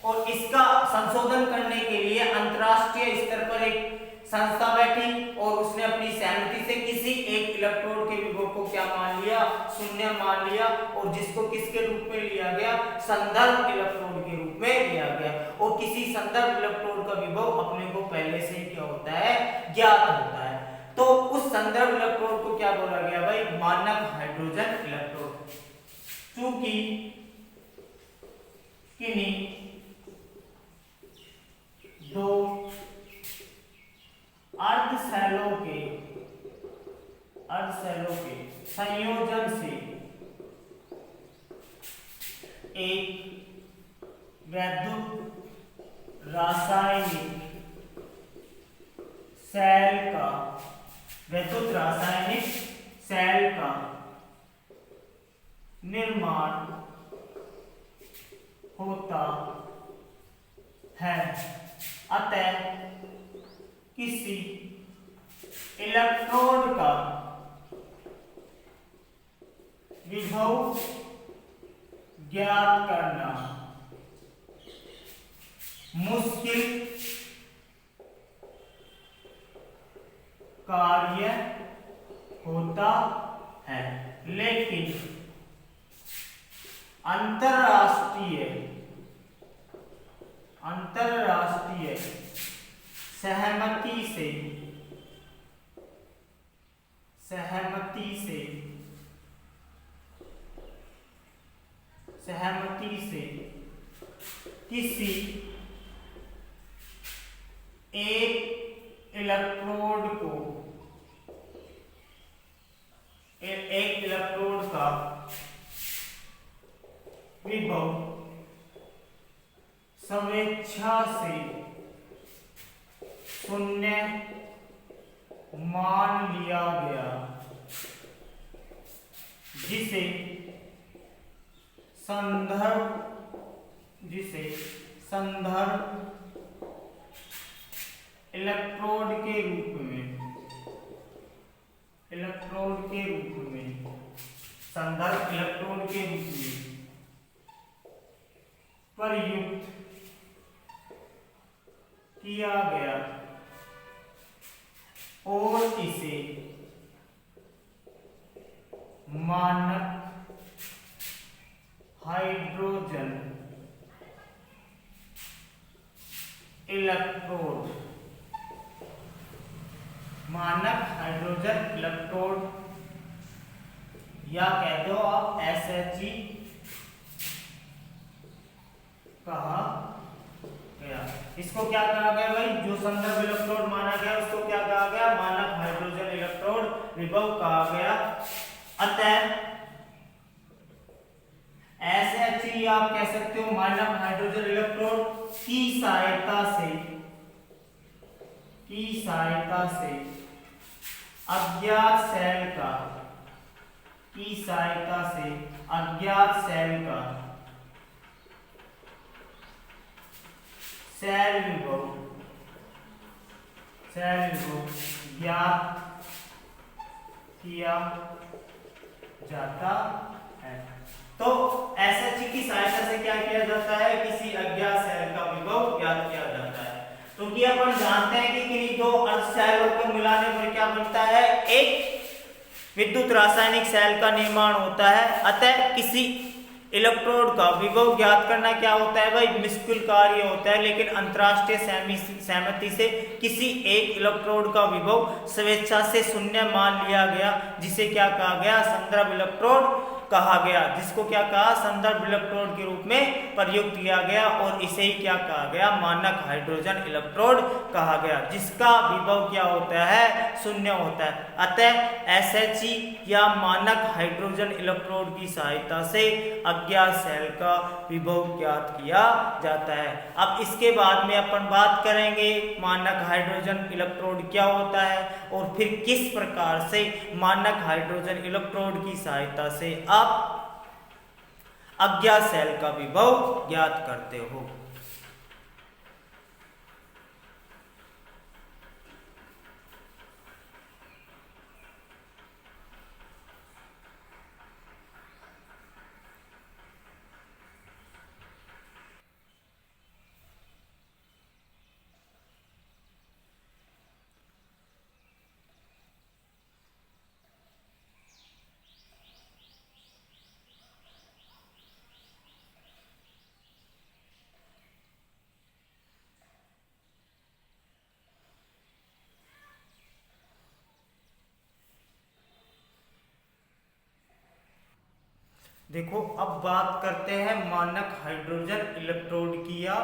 और इसका संशोधन करने के लिए अंतरराष्ट्रीय स्तर पर एक संस्था बैठी और उसने अपनी सहमति से किसी एक इलेक्ट्रोड के विभव को क्या मान लिया, 0 मान लिया, और जिसको किसके रूप में लिया गया, संदर्भ इलेक्ट्रोड के रूप में लिया गया। और किसी संदर्भ इलेक्ट्रोड का विभव अपने को पहले से ही क्या होता है, ज्ञात होता है। तो उस संदर्भ इलेक्ट्रोड को क्या बोला गया भाई, मानक हाइड्रोजन इलेक्ट्रोड। चूंकि किन्हीं दो अर्ध सेलों के संयोजन से एक वैद्युत रासायनिक सेल का निर्माण होता है। अतः किसी इलेक्ट्रोड का विभव ज्ञात करना मुश्किल कार्य होता है, लेकिन अंतरराष्ट्रीय सहमति से किसी एक इलेक्ट्रोड का विभव स्वेच्छा से शून्य मान लिया गया, जिसे संदर्भ इलेक्ट्रोड के रूप में संदर्भ इलेक्ट्रोड के रूप में प्रयुक्त किया गया और इसे मानक हाइड्रोजन इलेक्ट्रोड या कहते हो आप SHE कहा गया। इसको क्या कहा गया भाई, जो संदर्भ इलेक्ट्रोड माना गया उसको क्या कहा गया, मानक हाइड्रोजन इलेक्ट्रोड विभव कहा गया। अतः SHE आप कह सकते हो मानक हाइड्रोजन इलेक्ट्रोड की सहायता से अज्ञात सेल का सेल विभव ज्ञात किया जाता है। तो SHE की सहायता से क्या किया जाता है, किसी अज्ञात सेल का विभव ज्ञात किया जाता है। तो कि अपन जानते हैं कि किन्हीं दो अर्ध सेलों को मिलाने पर क्या बनता है, एक विद्युत रासायनिक सेल का निर्माण होता है। अतः किसी इलेक्ट्रोड का विभव ज्ञात करना क्या होता है भाई, मुश्किल कार्य होता है, लेकिन अंतरराष्ट्रीय सहमति से किसी एक इलेक्ट्रोड का विभव स्वेच्छा से शून्य मान लिया गया, जिसे क्या कहा गया, संदर्भ इलेक्ट्रोड कहा गया, जिसको क्या कहा, संदर्भ इलेक्ट्रोड के रूप में प्रयुक्त किया गया और इसे ही क्या कहा गया, मानक हाइड्रोजन इलेक्ट्रोड कहा गया, जिसका विभव क्या होता है, शून्य होता है। अतः SHE या मानक हाइड्रोजन इलेक्ट्रोड की सहायता से अज्ञात सेल का विभव ज्ञात किया जाता है। अब इसके बाद में अपन बात करेंगे मानक हाइड्रोजन इलेक्ट्रोड क्या होता है और फिर किस प्रकार से मानक हाइड्रोजन इलेक्ट्रोड की सहायता से आप अज्ञात सेल का विभव ज्ञात करते हो। देखो अब बात करते हैं मानक हाइड्रोजन इलेक्ट्रोड की या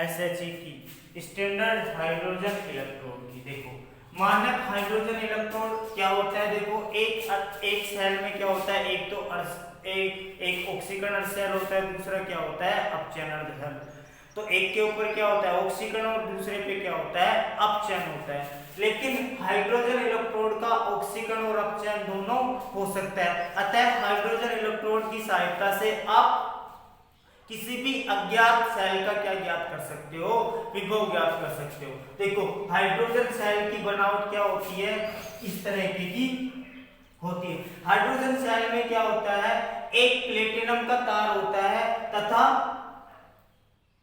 SHE की, स्टैंडर्ड हाइड्रोजन इलेक्ट्रोड की। देखो मानक हाइड्रोजन इलेक्ट्रोड क्या होता है, देखो एक सेल में क्या होता है, एक तो एक ऑक्सीकरण अर्ध सेल होता है, दूसरा क्या होता है, अपचयन अर्ध सेल। तो एक के ऊपर क्या होता है, ऑक्सीकरण, और दूसरे पे क्या होता है, अपचयन होता है। लेकिन हाइड्रोजन इलेक्ट्रोड का ऑक्सीकरण और अपचयन दोनों हो सकता है। अतः हाइड्रोजन इलेक्ट्रोड की सहायता से आप किसी भी अज्ञात सेल का क्या ज्ञात कर सकते हो, विभव ज्ञात कर सकते हो। देखो हाइड्रोजन सेल की बनावट क्या होती है, इस तरह की होती है। हाइड्रोजन सेल में क्या होता है, एक प्लेटिनम का तार होता है तथा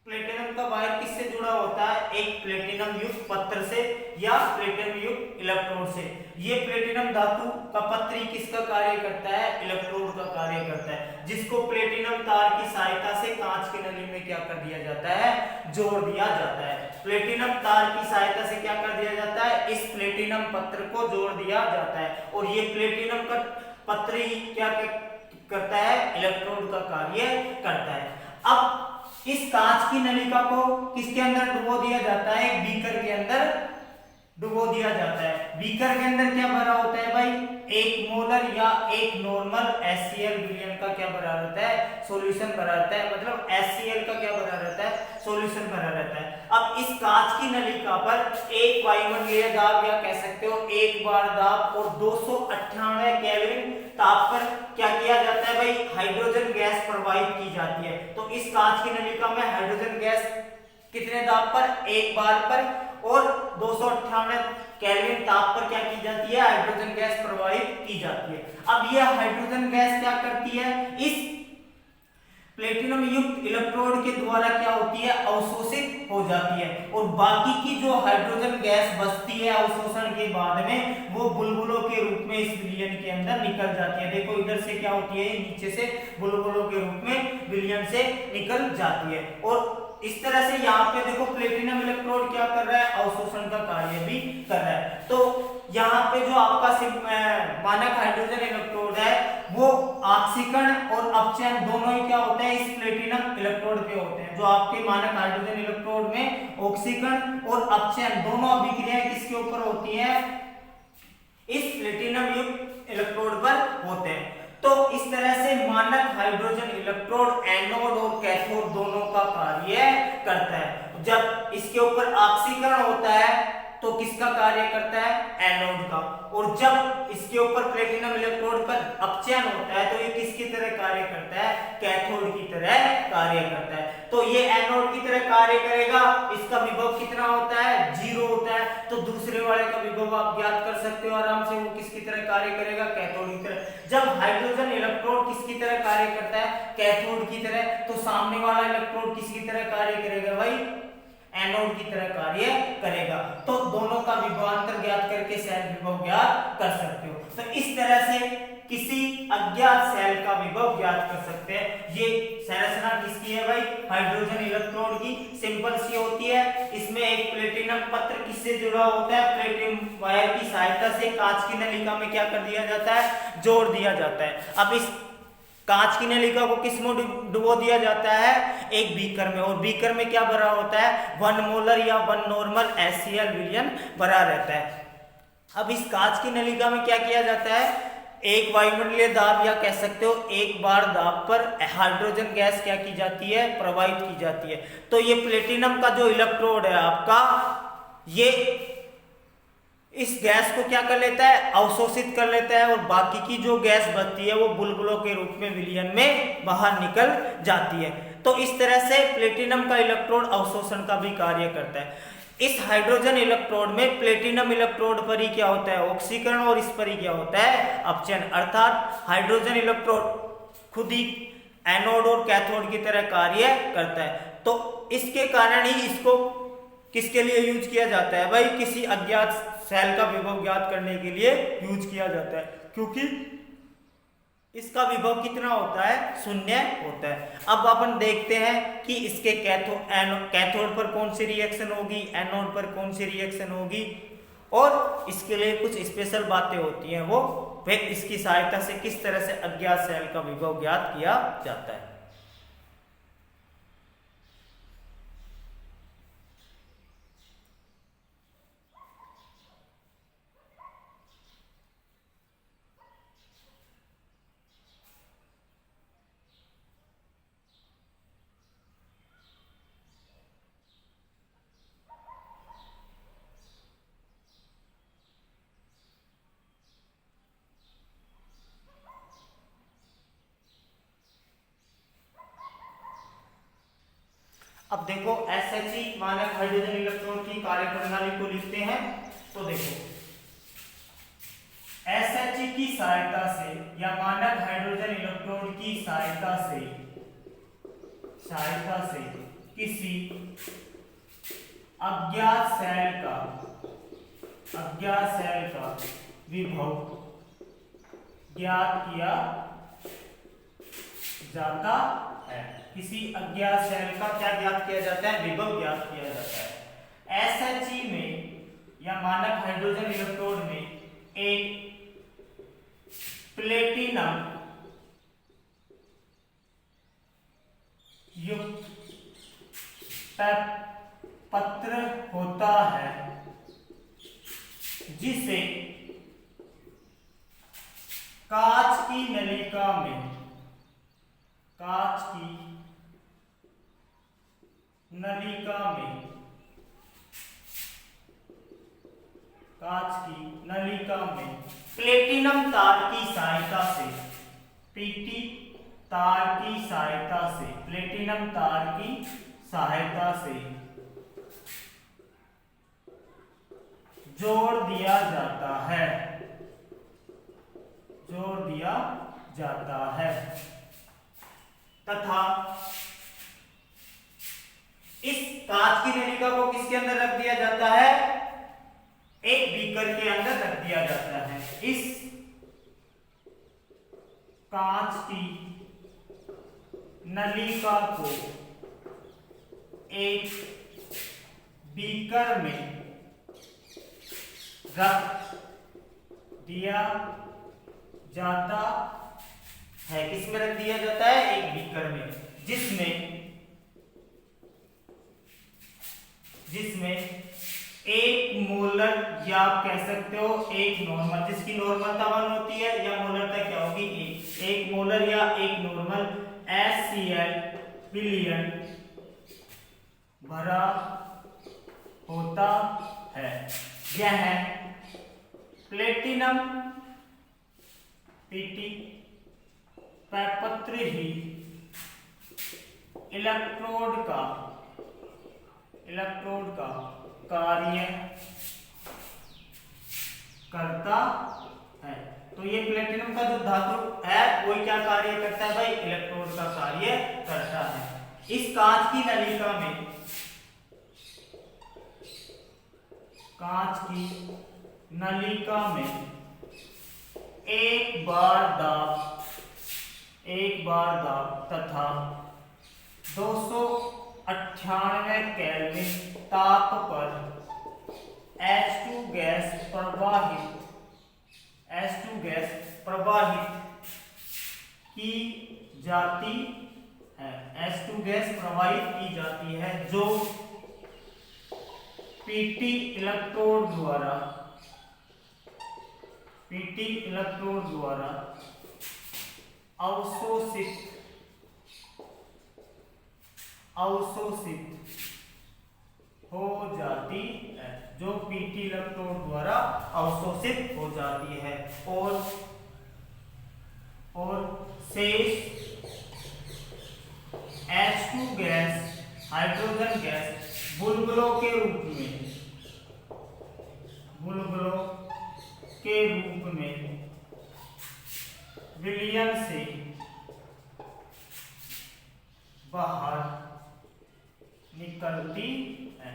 प्लेटिनम का वायर किससे जुड़ा होता है? एक प्लेटिनम युक्त पत्र से या प्लेटिनम युक्त इलेक्ट्रोड से। ये प्लेटिनम धातु का पत्र ही किसका कार्य करता है? इलेक्ट्रोड का कार्य करता है, जिसको प्लेटिनम तार की सहायता से कांच की नली में क्या कर दिया जाता है? जोड़ दिया जाता है। प्लेटिनम तार की सहायता से क्या कर दिया जाता है? इस प्लेटिनम पत्र को जोड़ दिया जाता है, और ये प्लेटिनम का पत्र ही क्या करता है? इलेक्ट्रोड का कार्य करता है। अब इस कांच की नलिका को किसके अंदर डुबो दिया जाता है? एक बीकर के अंदर डुबो दिया जाता है। बीकर के अंदर क्या भरा होता है भाई? 1 मोलर या 1 नॉर्मल HCl विलयन का क्या भरा रहता है? सॉल्यूशन भरा रहता है, मतलब HCl का क्या भरा रहता है? सॉल्यूशन भरा रहता है। अब इस कांच की नलिका पर एक वायुमंडलीय दाब या कह सकते हो 1 बार दाब और 298 केल्विन ताप पर क्या किया जाता है भाई? हाइड्रोजन गैस प्रवाहित की जाती है। तो इस कांच की नलिका में हाइड्रोजन गैस कितने दाब पर? 1 बार पर और 298 केल्विन ताप पर क्या की जाती है? हाइड्रोजन गैस प्रवाहित की जाती है। अब यह हाइड्रोजन गैस क्या करती है? इस प्लेटिनम युक्त इलेक्ट्रोड के द्वारा क्या होती है? अवशोषित हो जाती है, और बाकी की जो हाइड्रोजन गैस बचती है अवशोषण के बाद में, वो बुलबुलों के रूप में इस विलयन के अंदर निकल जाती है। देखो इधर से क्या होती है? नीचे से बुलबुलों के रूप में विलयन से निकल जाती है। और इस तरह से यहाँ पे देखो प्लेटिनम इलेक्ट्रोड क्या कर रहा है? अवशोषण का कार्य भी कर रहा है। तो यहाँ पे जो आपका मानक हाइड्रोजन इलेक्ट्रोड है, वो ऑक्सीकरण और अपचयन दोनों ही क्या होते हैं? इस प्लेटिनम इलेक्ट्रोड पे होते हैं। जो आपके मानक हाइड्रोजन इलेक्ट्रोड में ऑक्सीकरण और अपचयन दोनों अभिक्रियाएं किसके ऊपर होती हैं? इस प्लेटिनम युक्त इलेक्ट्रोड पर होते हैं। तो इस तरह से मानक हाइड्रोजन इलेक्ट्रोड एनोड और कैथोड दोनों का कार्य करता है। जब इसके ऊपर ऑक्सीकरण होता है तो किसका कार्य करता है? एनोड का। और जब इसके ऊपर प्लेटिनम इलेक्ट्रोड पर अपचयन होता है तो ये किसकी तरह कार्य करता है? कैथोड की तरह कार्य करता है। तो ये एनोड की तरह कार्य करेगा। इसका विभव कितना होता है? 0 होता है। तो दूसरे वाले का विभव आप ज्ञात कर सकते हो आराम से, वो किसकी तरह कार्य करेगा? कैथोड की तरह। जब हाइड्रोजन इलेक्ट्रोड किसकी तरह कार्य करता है? कैथोड की तरह। तो सामने वाला इलेक्ट्रोड किसकी तरह कार्य करेगा भाई? एनोड की तरह कार्य करेगा। तो दोनों का विभवांतर ज्ञात करके सेल विभव ज्ञात कर सकते हो। तो इस तरह से किसी अज्ञात सेल का विभव ज्ञात कर सकते हैं। ये संरचना किसकी है भाई? हाइड्रोजन इलेक्ट्रोड की। सिंपल सी होती है। इसमें एक प्लेटिनम पत्र किससे जुड़ा होता है? प्लेटिनम वायर की सहायता से कांच की नलिका में क्या कर दिया जाता है? जोड़ दिया जाता है। अब इस कांच की नलिका को किस में डुबो दिया जाता है? एक बीकर में। और बीकर में क्या भरा होता है? 1 मोलर या 1 नॉर्मल HCl विलयन भरा रहता है। अब इस कांच की नलिका में क्या किया जाता है? एक वायुमंडलीय दाब या कह सकते हो 1 बार दाब पर हाइड्रोजन गैस क्या की जाती है? प्रवाहित की जाती है। तो ये प्लेटिनम का जो इलेक्ट्रोड है आपका, ये इस गैस को क्या कर लेता है? अवशोषित कर लेता है, और बाकी की जो गैस बचती है वो बुलबुलों के रूप में विलयन में बाहर निकल जाती है। तो इस तरह से प्लेटिनम का इलेक्ट्रोड अवशोषण का भी कार्य करता है। इस हाइड्रोजन इलेक्ट्रोड में प्लेटिनम इलेक्ट्रोड पर ही क्या होता है? ऑक्सीकरण, और इस पर ही क्या होता है? अपचयन। अर्थात हाइड्रोजन इलेक्ट्रोड खुद ही एनोड और कैथोड की तरह कार्य करता है। तो इसके कारण ही इसको किसके लिए यूज किया जाता है भाई? किसी अज्ञात सेल का विभव ज्ञात करने के लिए यूज किया जाता है, क्योंकि इसका विभव कितना होता है? 0 होता है। अब अपन देखते हैं कि इसके कैथोड पर कौन सी रिएक्शन होगी, एनोड पर कौन सी रिएक्शन होगी, और इसके लिए कुछ स्पेशल बातें होती हैं। वो फिर इसकी सहायता से किस तरह से अज्ञात सेल का विभव ज्ञात किया जाता है। अब देखो SHE मानक हाइड्रोजन इलेक्ट्रोड की कार्यप्रणाली को लिखते हैं। तो देखो SHE की सहायता से या मानक हाइड्रोजन इलेक्ट्रोड की सहायता से किसी अज्ञात सेल का विभव ज्ञात किया जाता है। किसी अज्ञात सेल का क्या ज्ञात किया जाता है? विभव ज्ञात किया जाता है। SHE में या मानक हाइड्रोजन इलेक्ट्रोड में एक प्लेटिनम युक्त पत्र होता है जिसे कांच की नलिका में प्लेटिनम तार की सहायता से प्लेटिनम तार की सहायता से जोड़ दिया जाता है तथा इस कांच की नलिका को किसके अंदर रख दिया जाता है? एक बीकर के अंदर रख दिया जाता है। इस कांच की नलिका को एक बीकर में रख दिया जाता है। किसमें रख दिया जाता है? एक बीकर में, जिसमें एक मोलर या आप कह सकते हो एक नॉर्मल, जिसकी नॉर्मलता 1 होती है या मोलरता क्या होगी? एक मोलर या एक नॉर्मल HCl विलयन भरा होता है। यह प्लेटिनम PT पत्र ही इलेक्ट्रोड का कार्य करता है। तो ये प्लेटिनम का जो धातु है वो क्या कार्य करता है भाई? इलेक्ट्रोड का कार्य करता है। इस कांच की नलिका में एक बार दाब तथा 298 केल्विन ताप पर H2 गैस प्रवाहित की जाती है। H2 गैस प्रवाहित की जाती है जो PT इलेक्ट्रोड द्वारा अवशोषित हो जाती है, जो PT इलेक्ट्रोड द्वारा अवशोषित हो जाती है और शेष H2 गैस, हाइड्रोजन गैस बुलबुलों के रूप में विलयन से बाहर निकलती है।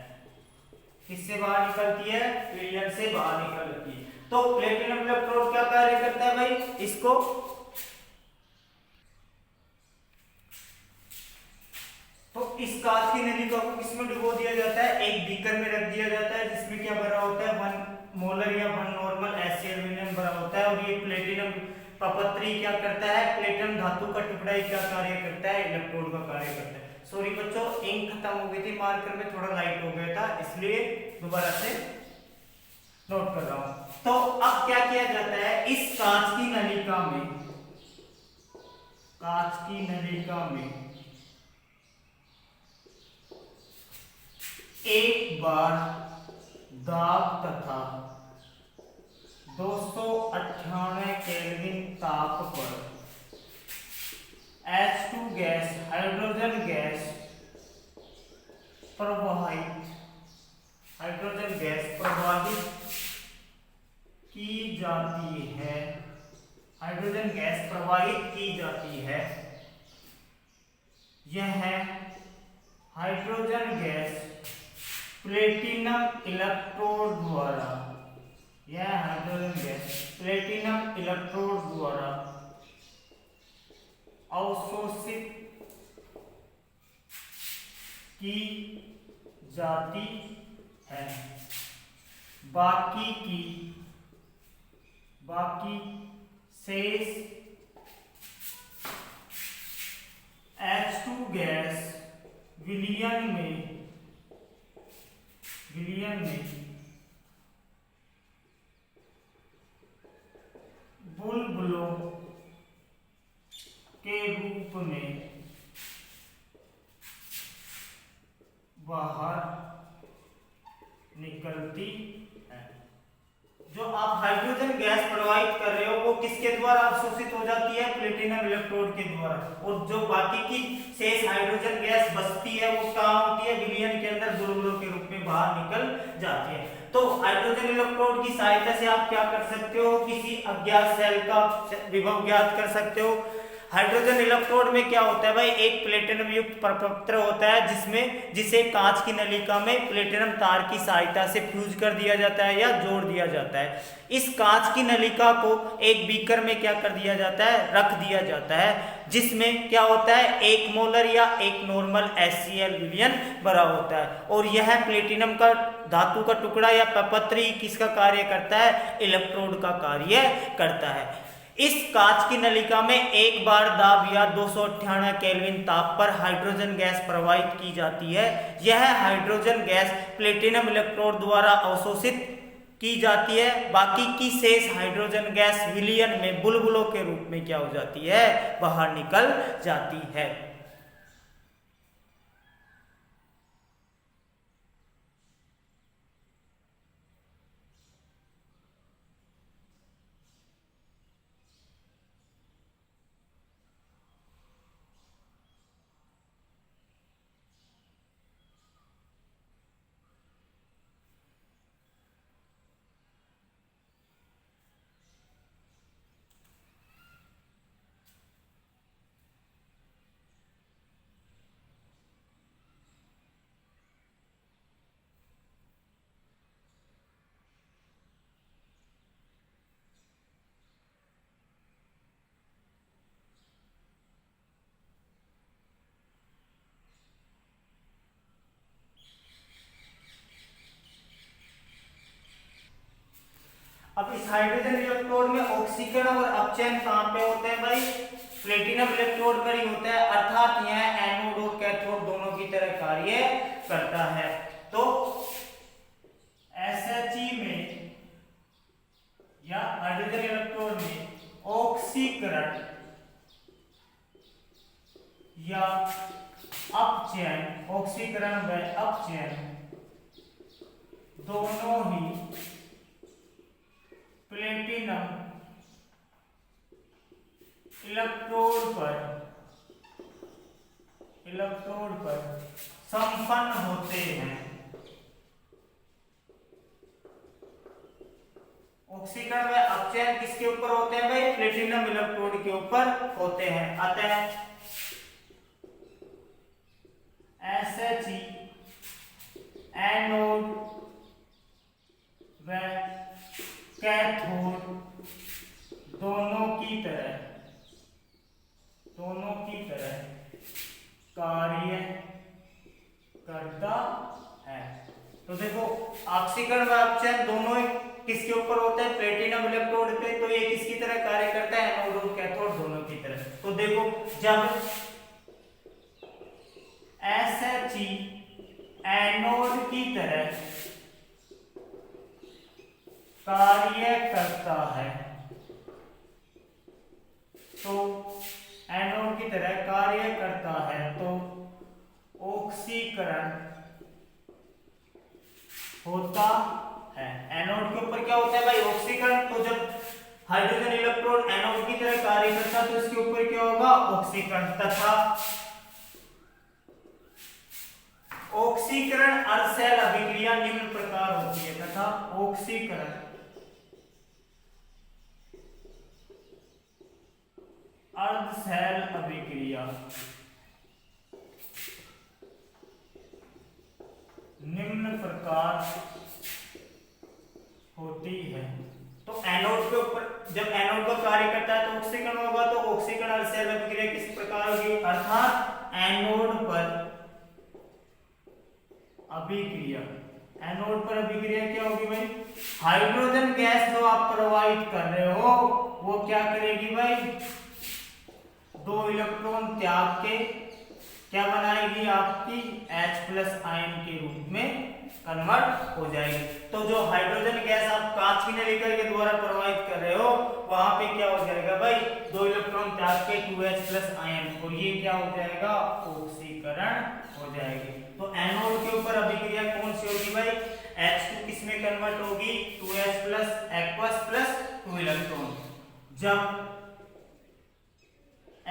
किससे बाहर निकलती है? विलयन से बाहर निकलती है। तो प्लेटिनम इलेक्ट्रोड क्या कार्य करता है भाई? इसको तो इस कांच की नलिका को किसमें डुबो दिया जाता है? एक बीकर में रख दिया जाता है जिसमें क्या भरा होता है? 1 मोलर या 1 नॉर्मल HCl विलयन भरा होता है। और ये प्लेटिनम पपत्री क्या करता है? प्लेटिनम धातु का टुकड़ा ही क्या कार्य करता है? इलेक्ट्रोड का कार्य करता है। सॉरी बच्चों, इंक खत्म हो गई थी, मार्कर में थोड़ा लाइट हो गया था, इसलिए दोबारा से नोट कर रहा हूं। तो अब क्या किया जाता है? इस कांच की नलिका में एक बार दाब तथा 298 केल्विन ताप पर H2 गैस, हाइड्रोजन गैस प्रवाहित की जाती है। यह हाइड्रोजन गैस प्लेटिनम इलेक्ट्रोड द्वारा, यह हाइड्रोजन गैस प्लेटिनम इलेक्ट्रोड द्वारा अवशोषित की जाती है। बाकी शेष H2 गैस विलयन में बुलबुलों के रूप में बाहर निकलती है। जो आप हाइड्रोजन गैस प्रवाहित कर रहे हो वो किसके द्वारा अवशोषित हो जाती है? प्लेटिनम इलेक्ट्रोड के द्वारा। और जो बाकी की शेष हाइड्रोजन गैस बचती है वो कहाँ होती है? विलयन के अंदर बुलबुलों के रूप में बाहर निकल जाती है। तो हाइड्रोजन इलेक्ट्रोड की सहायता से आप क्या कर सकते हो? किसी अज्ञात सेल का विभव ज्ञात कर सकते हो। हाइड्रोजन इलेक्ट्रोड में क्या होता है भाई? एक प्लेटिनम युक्त प्रपत्र होता है जिसे कांच की नलिका में प्लेटिनम तार की सहायता से फ्यूज कर दिया जाता है या जोड़ दिया जाता है। इस कांच की नलिका को एक बीकर में क्या कर दिया जाता है? रख दिया जाता है, जिसमें क्या होता है? 1 मोलर या 1 नॉर्मल HCl विलयन भरा होता है। और यह प्लेटिनम का धातु का टुकड़ा या प्रपत्र ही किसका कार्य करता है? इलेक्ट्रोड का कार्य करता है। इस कांच की नलिका में एक बार दाब या 298 केल्विन ताप पर हाइड्रोजन गैस प्रवाहित की जाती है। यह हाइड्रोजन गैस प्लेटिनम इलेक्ट्रोड द्वारा अवशोषित की जाती है। बाकी की शेष हाइड्रोजन गैस विलयन में बुलबुलों के रूप में क्या हो जाती है? बाहर निकल जाती है। अब इस हाइड्रोजन इलेक्ट्रोड में ऑक्सीकरण और अपचयन कहां पे होते हैं भाई? प्लेटिनम इलेक्ट्रोड पर ही होता है, अर्थात यह एनोड और कैथोड दोनों की तरह कार्य करता है। तो SHE में या हाइड्रोजन इलेक्ट्रोड में ऑक्सीकरण या अपचयन, ऑक्सीकरण व अपचयन दोनों ही प्लेटिनम इलेक्ट्रोड पर संपन्न होते हैं। ऑक्सीकरण व अपचयन किसके ऊपर होते हैं भाई? प्लेटिनम इलेक्ट्रोड के ऊपर होते हैं। अतः SHE एनोड व कैथोड दोनों की तरह कार्य करता है। तो देखो ऑक्सीकरण व अपचयन दोनों किसके ऊपर होता है? प्लेटिनम इलेक्ट्रोड पे। तो ये किसकी तरह कार्य करता है? एनोड और कैथोड दोनों की तरह। तो देखो जब SHE एनोड की तरह कार्य करता है, तो एनोड की तरह कार्य करता है तो ऑक्सीकरण होता है। एनोड के ऊपर क्या होता है भाई? ऑक्सीकरण। तो जब हाइड्रोजन इलेक्ट्रोड एनोड की तरह कार्य करता है तो इसके ऊपर क्या होगा? ऑक्सीकरण। तथा ऑक्सीकरण अर्धशैल अभिक्रिया निम्न प्रकार होती है। तथा ऑक्सीकरण अर्धशैल अभिक्रिया प्रकार होती है। तो एनोड के ऊपर जब एनोड का कार्य करता है तो ऑक्सीकरण होगा, तो ऑक्सीकरण अर्धशैल अभिक्रिया किस प्रकार होगी, अर्थात एनोड पर अभिक्रिया, एनोड पर अभिक्रिया क्या होगी भाई, हाइड्रोजन गैस जो आप प्रवाहित कर रहे हो वो क्या करेगी भाई, 2 इलेक्ट्रॉन त्याग के क्या बनाएगी, आपकी H+ आयन के रूप में कन्वर्ट हो जाएगी। तो जो हाइड्रोजन गैस आप कांच की नलिका के द्वारा प्रवाहित कर रहे हो वहां पे क्या हो जाएगा भाई, 2 इलेक्ट्रॉन त्याग के 2H+ आयन, और ये क्या हो जाएगा, ऑक्सीकरण हो जाएगी। तो एनोड के ऊपर अभिक्रिया कौन सी होगी भाई, H2 किस में कन्वर्ट होगी, 2H+ एक्वस प्लस 2 इलेक्ट्रॉन। जब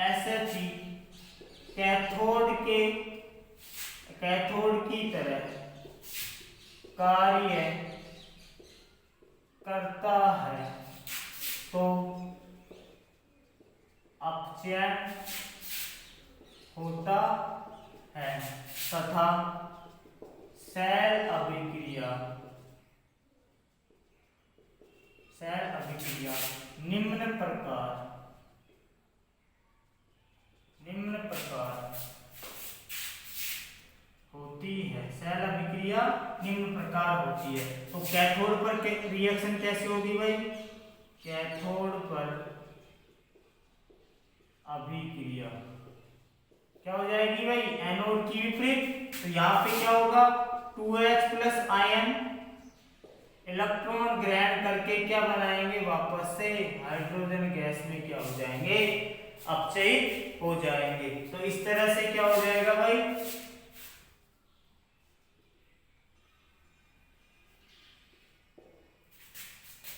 SHE कैथोड की तरह कार्य करता है तो अपचयन होता है तथा सेल अभिक्रिया निम्न प्रकार होती है, सेल अभिक्रिया निम्न प्रकार होती है। तो कैथोड पर रिएक्शन कैसे होगी भाई, कैथोड पर अभिक्रिया क्या हो जाएगी भाई, एनोड की विपरीत। तो यहाँ पे क्या होगा, 2H+ आयन इलेक्ट्रॉन ग्रहण करके क्या बनाएंगे, वापस से हाइड्रोजन गैस में क्या हो जाएंगे, अपचयित हो जाएंगे। तो इस तरह से क्या हो जाएगा भाई,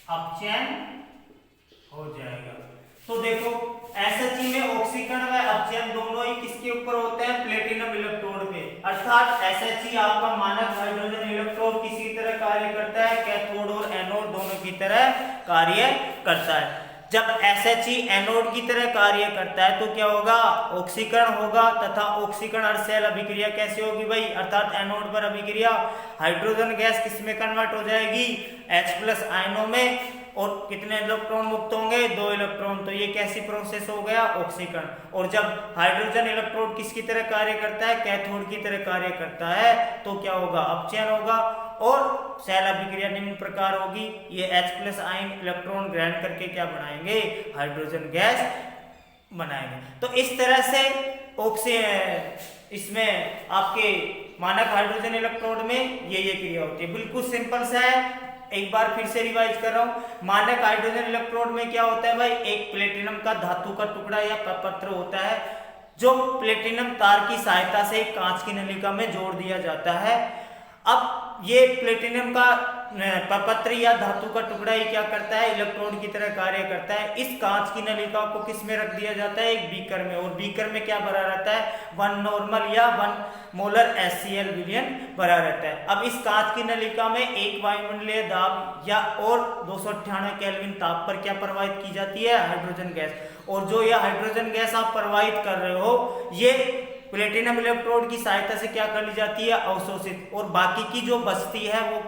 अपचयन हो जाएगा। तो देखो SHE में ऑक्सीकरण व अपचयन दोनों ही किसके ऊपर होते हैं, प्लेटिनम इलेक्ट्रोड पे। अर्थात SHE आपका मानक हाइड्रोजन इलेक्ट्रोड किसी तरह कार्य करता है, कैथोड और एनोड दोनों की तरह कार्य करता है। जब SHE एनोड की तरह कार्य करता है तो क्या होगा, ऑक्सीकरण होगा तथा ऑक्सीकरण अर्धशैल अभिक्रिया कैसे होगी भाई, अर्थात एनोड पर अभिक्रिया, हाइड्रोजन गैस किस में कन्वर्ट हो जाएगी, H+ आयनों में, और कितने इलेक्ट्रॉन मुक्त होंगे, 2 इलेक्ट्रॉन। तो ये कैसी प्रोसेस हो गया, ऑक्सीकरण। और जब हाइड्रोजन इलेक्ट्रोड किसकी तरह कार्य करता है, कैथोड की तरह कार्य करता है, तो क्या होगा, अपचयन होगा और सेल अभिक्रिया निम्न प्रकार होगी। ये H+ आयन इलेक्ट्रॉन ग्रहण करके क्या बनाएंगे, हाइड्रोजन गैस बनाएंगे। तो इस तरह से इसमें आपके मानक हाइड्रोजन इलेक्ट्रोड में ये क्रिया होती है। बिल्कुल सिंपल सा है, एक बार फिर से रिवाइज कर रहा हूं। मानक हाइड्रोजन इलेक्ट्रोड में क्या होता है भाई, एक प्लेटिनम का धातु का टुकड़ा या पत्र होता है जो प्लेटिनम तार की सहायता से कांच की नलिका में जोड़ दिया जाता है। अब ये प्लेटिनम का पत्र या धातु का टुकड़ा ही क्या करता है, इलेक्ट्रोड की तरह कार्य करता है। इस कांच की नलिका को किस में रख दिया जाता है, एक बीकर में, और बीकर में क्या भरा रहता है, 1 नॉर्मल या 1 मोलर HCl विलयन भरा रहता है। अब इस कांच की नलिका में एक वायुमंडलीय दाब या और 298 केल्विन ताप पर क्या प्रवाहित की जाती है, हाइड्रोजन गैस। और जो यह हाइड्रोजन गैस आप प्रवाहित कर रहे हो ये प्लेटिनम इलेक्ट्रोड की सहायता से क्या कर ली जाती है, अवशोषित, और बाकी की जो बचती है वो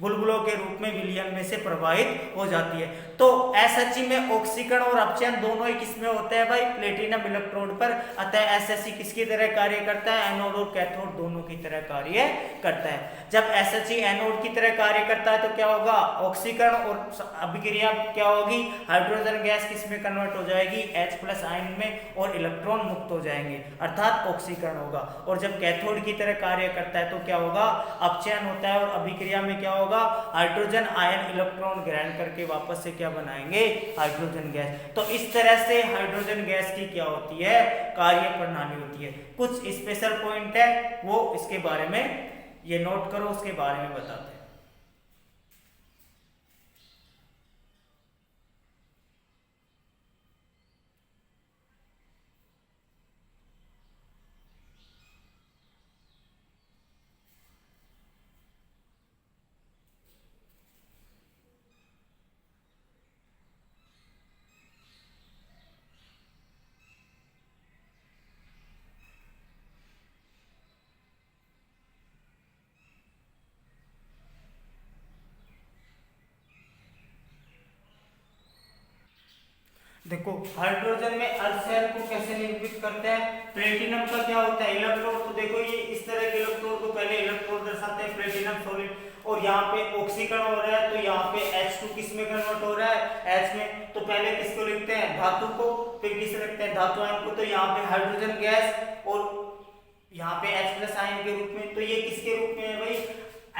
बुलबुलों के रूप में विलयन में से प्रवाहित हो जाती है। तो SHE में ऑक्सीकरण और अपचयन दोनों ही किसमें होते हैं भाई, प्लेटिनम इलेक्ट्रोड पर। अतः SHE किसकी तरह कार्य करता है, एनोड और कैथोड दोनों की तरह कार्य करता है। जब SHE एनोड की तरह कार्य करता है तो क्या होगा, ऑक्सीकरण और अभिक्रिया क्या होगी, हाइड्रोजन गैस किसमें कन्वर्ट हो जाएगी, H+ आयन में, और इलेक्ट्रॉन मुक्त हो जाएंगे, अर्थात ऑक्सीकरण होगा। और जब कैथोड की तरह कार्य करता है तो क्या होगा, अपचयन होता है, और अभिक्रिया में क्या होगा, हाइड्रोजन आयन इलेक्ट्रॉन ग्रहण करके वापस से क्या बनाएंगे, हाइड्रोजन गैस। तो इस तरह से हाइड्रोजन गैस की क्या होती है, कार्य प्रणाली होती है। कुछ स्पेशल पॉइंट है वो इसके बारे में ये नोट करो, उसके बारे में बताते हैं। देखो हाइड्रोजन में अर्ध शेल को कैसे निरूपित करते हैं, प्लेटिनम का क्या होता है इलेक्ट्रोड, तो देखो ये इस तरह के इलेक्ट्रोड को पहले इलेक्ट्रोड दर्शाते हैं प्लेटिनम सॉलिड, और यहाँ पे ऑक्सीकरण हो रहा है तो यहाँ पे H2 किस में कन्वर्ट हो रहा है H में, तो पहले किसको लिखते हैं धातु को, फिर किसे लिखते हैं धातु आयन को, तो यहाँ पे हाइड्रोजन गैस और यहाँ पे H+ आयन के रूप में, तो ये किसके रूप में है भाई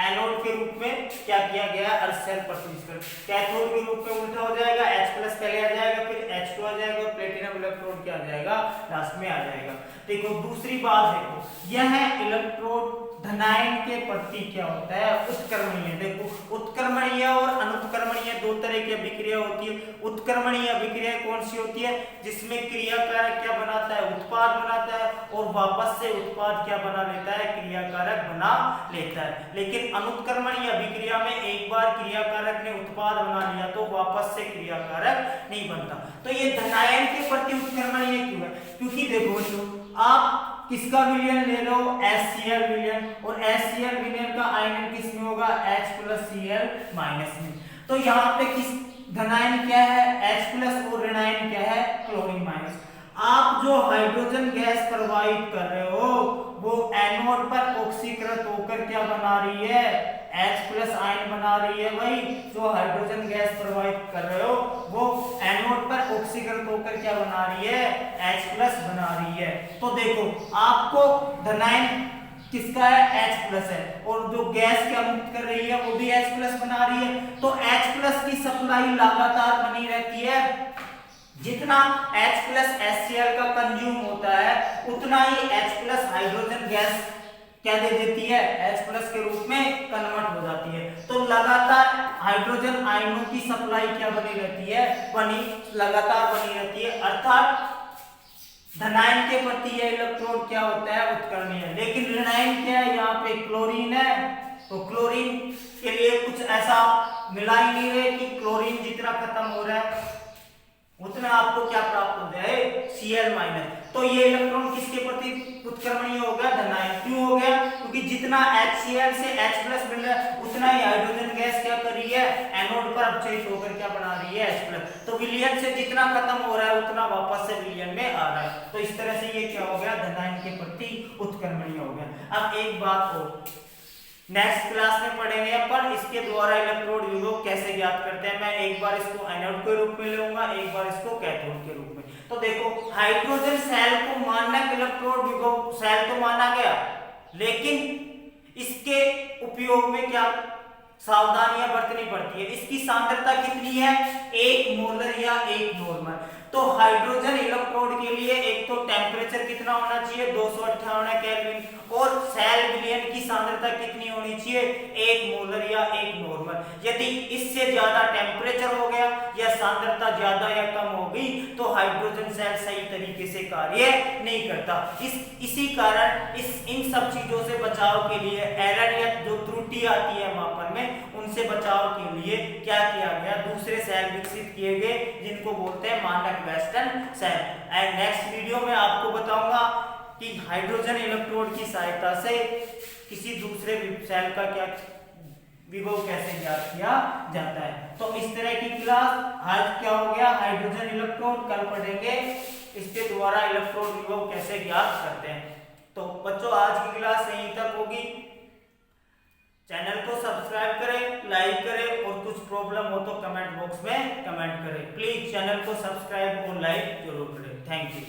एनोड के रूप में क्या किया गया अर्ध शेल प्रस्तुत। कैथोड के रूप में उल्टा हो जाएगा H+ पहले आ जाएगा, फिर H2 आ जाएगा, प्लेटिनम इलेक्ट्रोड क्या आ जाएगा लास्ट में आ जाएगा। देखो दूसरी बात देखो यह इलेक्ट्रोड धनायन के प्रति क्या होता है उत्क्रमणीय। देखो उत्क्रमणीय और अनुत्क्रमणीय दो तरह की अभिक्रिया होती है। उत्क्रमणीय अभिक्रिया कौन सी होती है जिसमें क्रियाकारक क्या बनाता है उत्पाद बनाता है और वापस से उत्पाद क्या बना लेता है क्रियाकारक बना लेता है। लेकिन अनुत्क्रमणीय अभिक्रिया में एक बार क्रियाकारक ने उत्पाद बना लिया तो वापस से क्रियाकारक नहीं बनता। तो ये धनायन के प्रति उत्क्रमणीय क्यों है, क्योंकि देखो बच्चों आप किसका विलयन ले रहे हो HCl विलयन, और HCl विलयन का आयनन किस में होगा H+Cl- में, तो यहाँ पे किस धनायन क्या है H+ और ऋणायन क्या है क्लोरीन माइनस। आप जो हाइड्रोजन गैस प्रवाहित कर रहे हो वो एनोड पर ऑक्सीकृत होकर क्या बना रही है H+ आयन बना रही है। भाई जो हाइड्रोजन गैस प्रवाहित कर रहे हो वो एनोड पर ऑक्सीकृत होकर क्या बना रही है H+ बना रही है। तो देखो आपको धनायन किसका है H+ है और जो गैस क्या मुक्त कर रही है वो भी H+ बना रही है, तो H+ की सप्लाई लगातार बनी रहती है। जितना H+ HCl का कंज्यूम होता है उतना ही H+ हाइड्रोजन गैस क्या दे देती है H+ के रूप में कन्वर्ट हो जाती है। तो लगातार हाइड्रोजन आयनों की सप्लाई क्या बनी रहती है लगातार बनी रहती है, अर्थात धनायन के प्रति यह इलेक्ट्रोड क्या होता है उत्क्रमणीय है। लेकिन ऋणायन क्या है यहाँ पे क्लोरीन है, तो क्लोरीन के लिए कुछ ऐसा मिला ही नहीं रहे कि क्लोरीन जितना खत्म हो रहा है उतना आपको क्या प्राप्त हो जाए Cl-। तो ये इलेक्ट्रॉन किसके प्रति उत्क्रमणीय हो गया धनायन। क्यों हो गया, क्योंकि जितना HCl से H+ मिल रहा है उतना ही हाइड्रोजन गैस क्या कर रही है एनोड पर अपचयित होकर क्या बना रही है H+। तो विलयन से जितना खत्म हो रहा है उतना वापस से विलयन में आ रहा है। तो इस तरह से ये क्या हो गया धनायन के प्रति उत्क्रमणीय हो गया। अब एक बात और नेक्स्ट क्लास में पढ़ेंगे अपन इसके द्वारा इलेक्ट्रोड विभव कैसे ज्ञात करते हैं। मैं एक बार इसको एनोड के रूप में लूंगा, एक बार इसको कैथोड के रूप में। तो देखो हाइड्रोजन सेल को मानक इलेक्ट्रोड विभव सेल तो माना गया, लेकिन इसके उपयोग में क्या सावधानियां बरतनी पड़ती है। इसकी सांद्रता कितनी है 1 मोलर या 1 नॉर्मल। तो हाइड्रोजन इलेक्ट्रोड के लिए एक तो टेम्परेचर कितना होना चाहिए 258 केल्विन, और सेल विलयन की सांद्रता कितनी होनी चाहिए 1 मोलर या 1 नॉर्मल। यदि इससे ज्यादा टेम्परेचर हो गया या सांद्रता ज्यादा या कम हो गई तो हाइड्रोजन सेल सही तरीके से कार्य नहीं करता। इसी कारण इन सब चीजों से बचाव के लिए एरर या जो त्रुटि आती है मापन में उनसे बचाव के लिए क्या किया गया दूसरे सेल विकसित किए गए जिनको बोलते हैं मानक western cell. And next video में आपको बताऊंगा कि हाइड्रोजन इलेक्ट्रोड की सहायता से किसी दूसरे सेल का क्या विभव कैसे ज्ञात किया जाता है। तो इस तरह की क्लास आज क्या हो गया हाइड्रोजन इलेक्ट्रोड, कल पढ़ेंगे इसके द्वारा इलेक्ट्रोड विभव कैसे ज्ञात करते हैं। तो बच्चों आज की क्लास यहीं तक होगी। चैनल को सब्सक्राइब करें, लाइक करें और कुछ प्रॉब्लम हो तो कमेंट बॉक्स में कमेंट करें। प्लीज चैनल को सब्सक्राइब और लाइक जरूर करें। Thank you.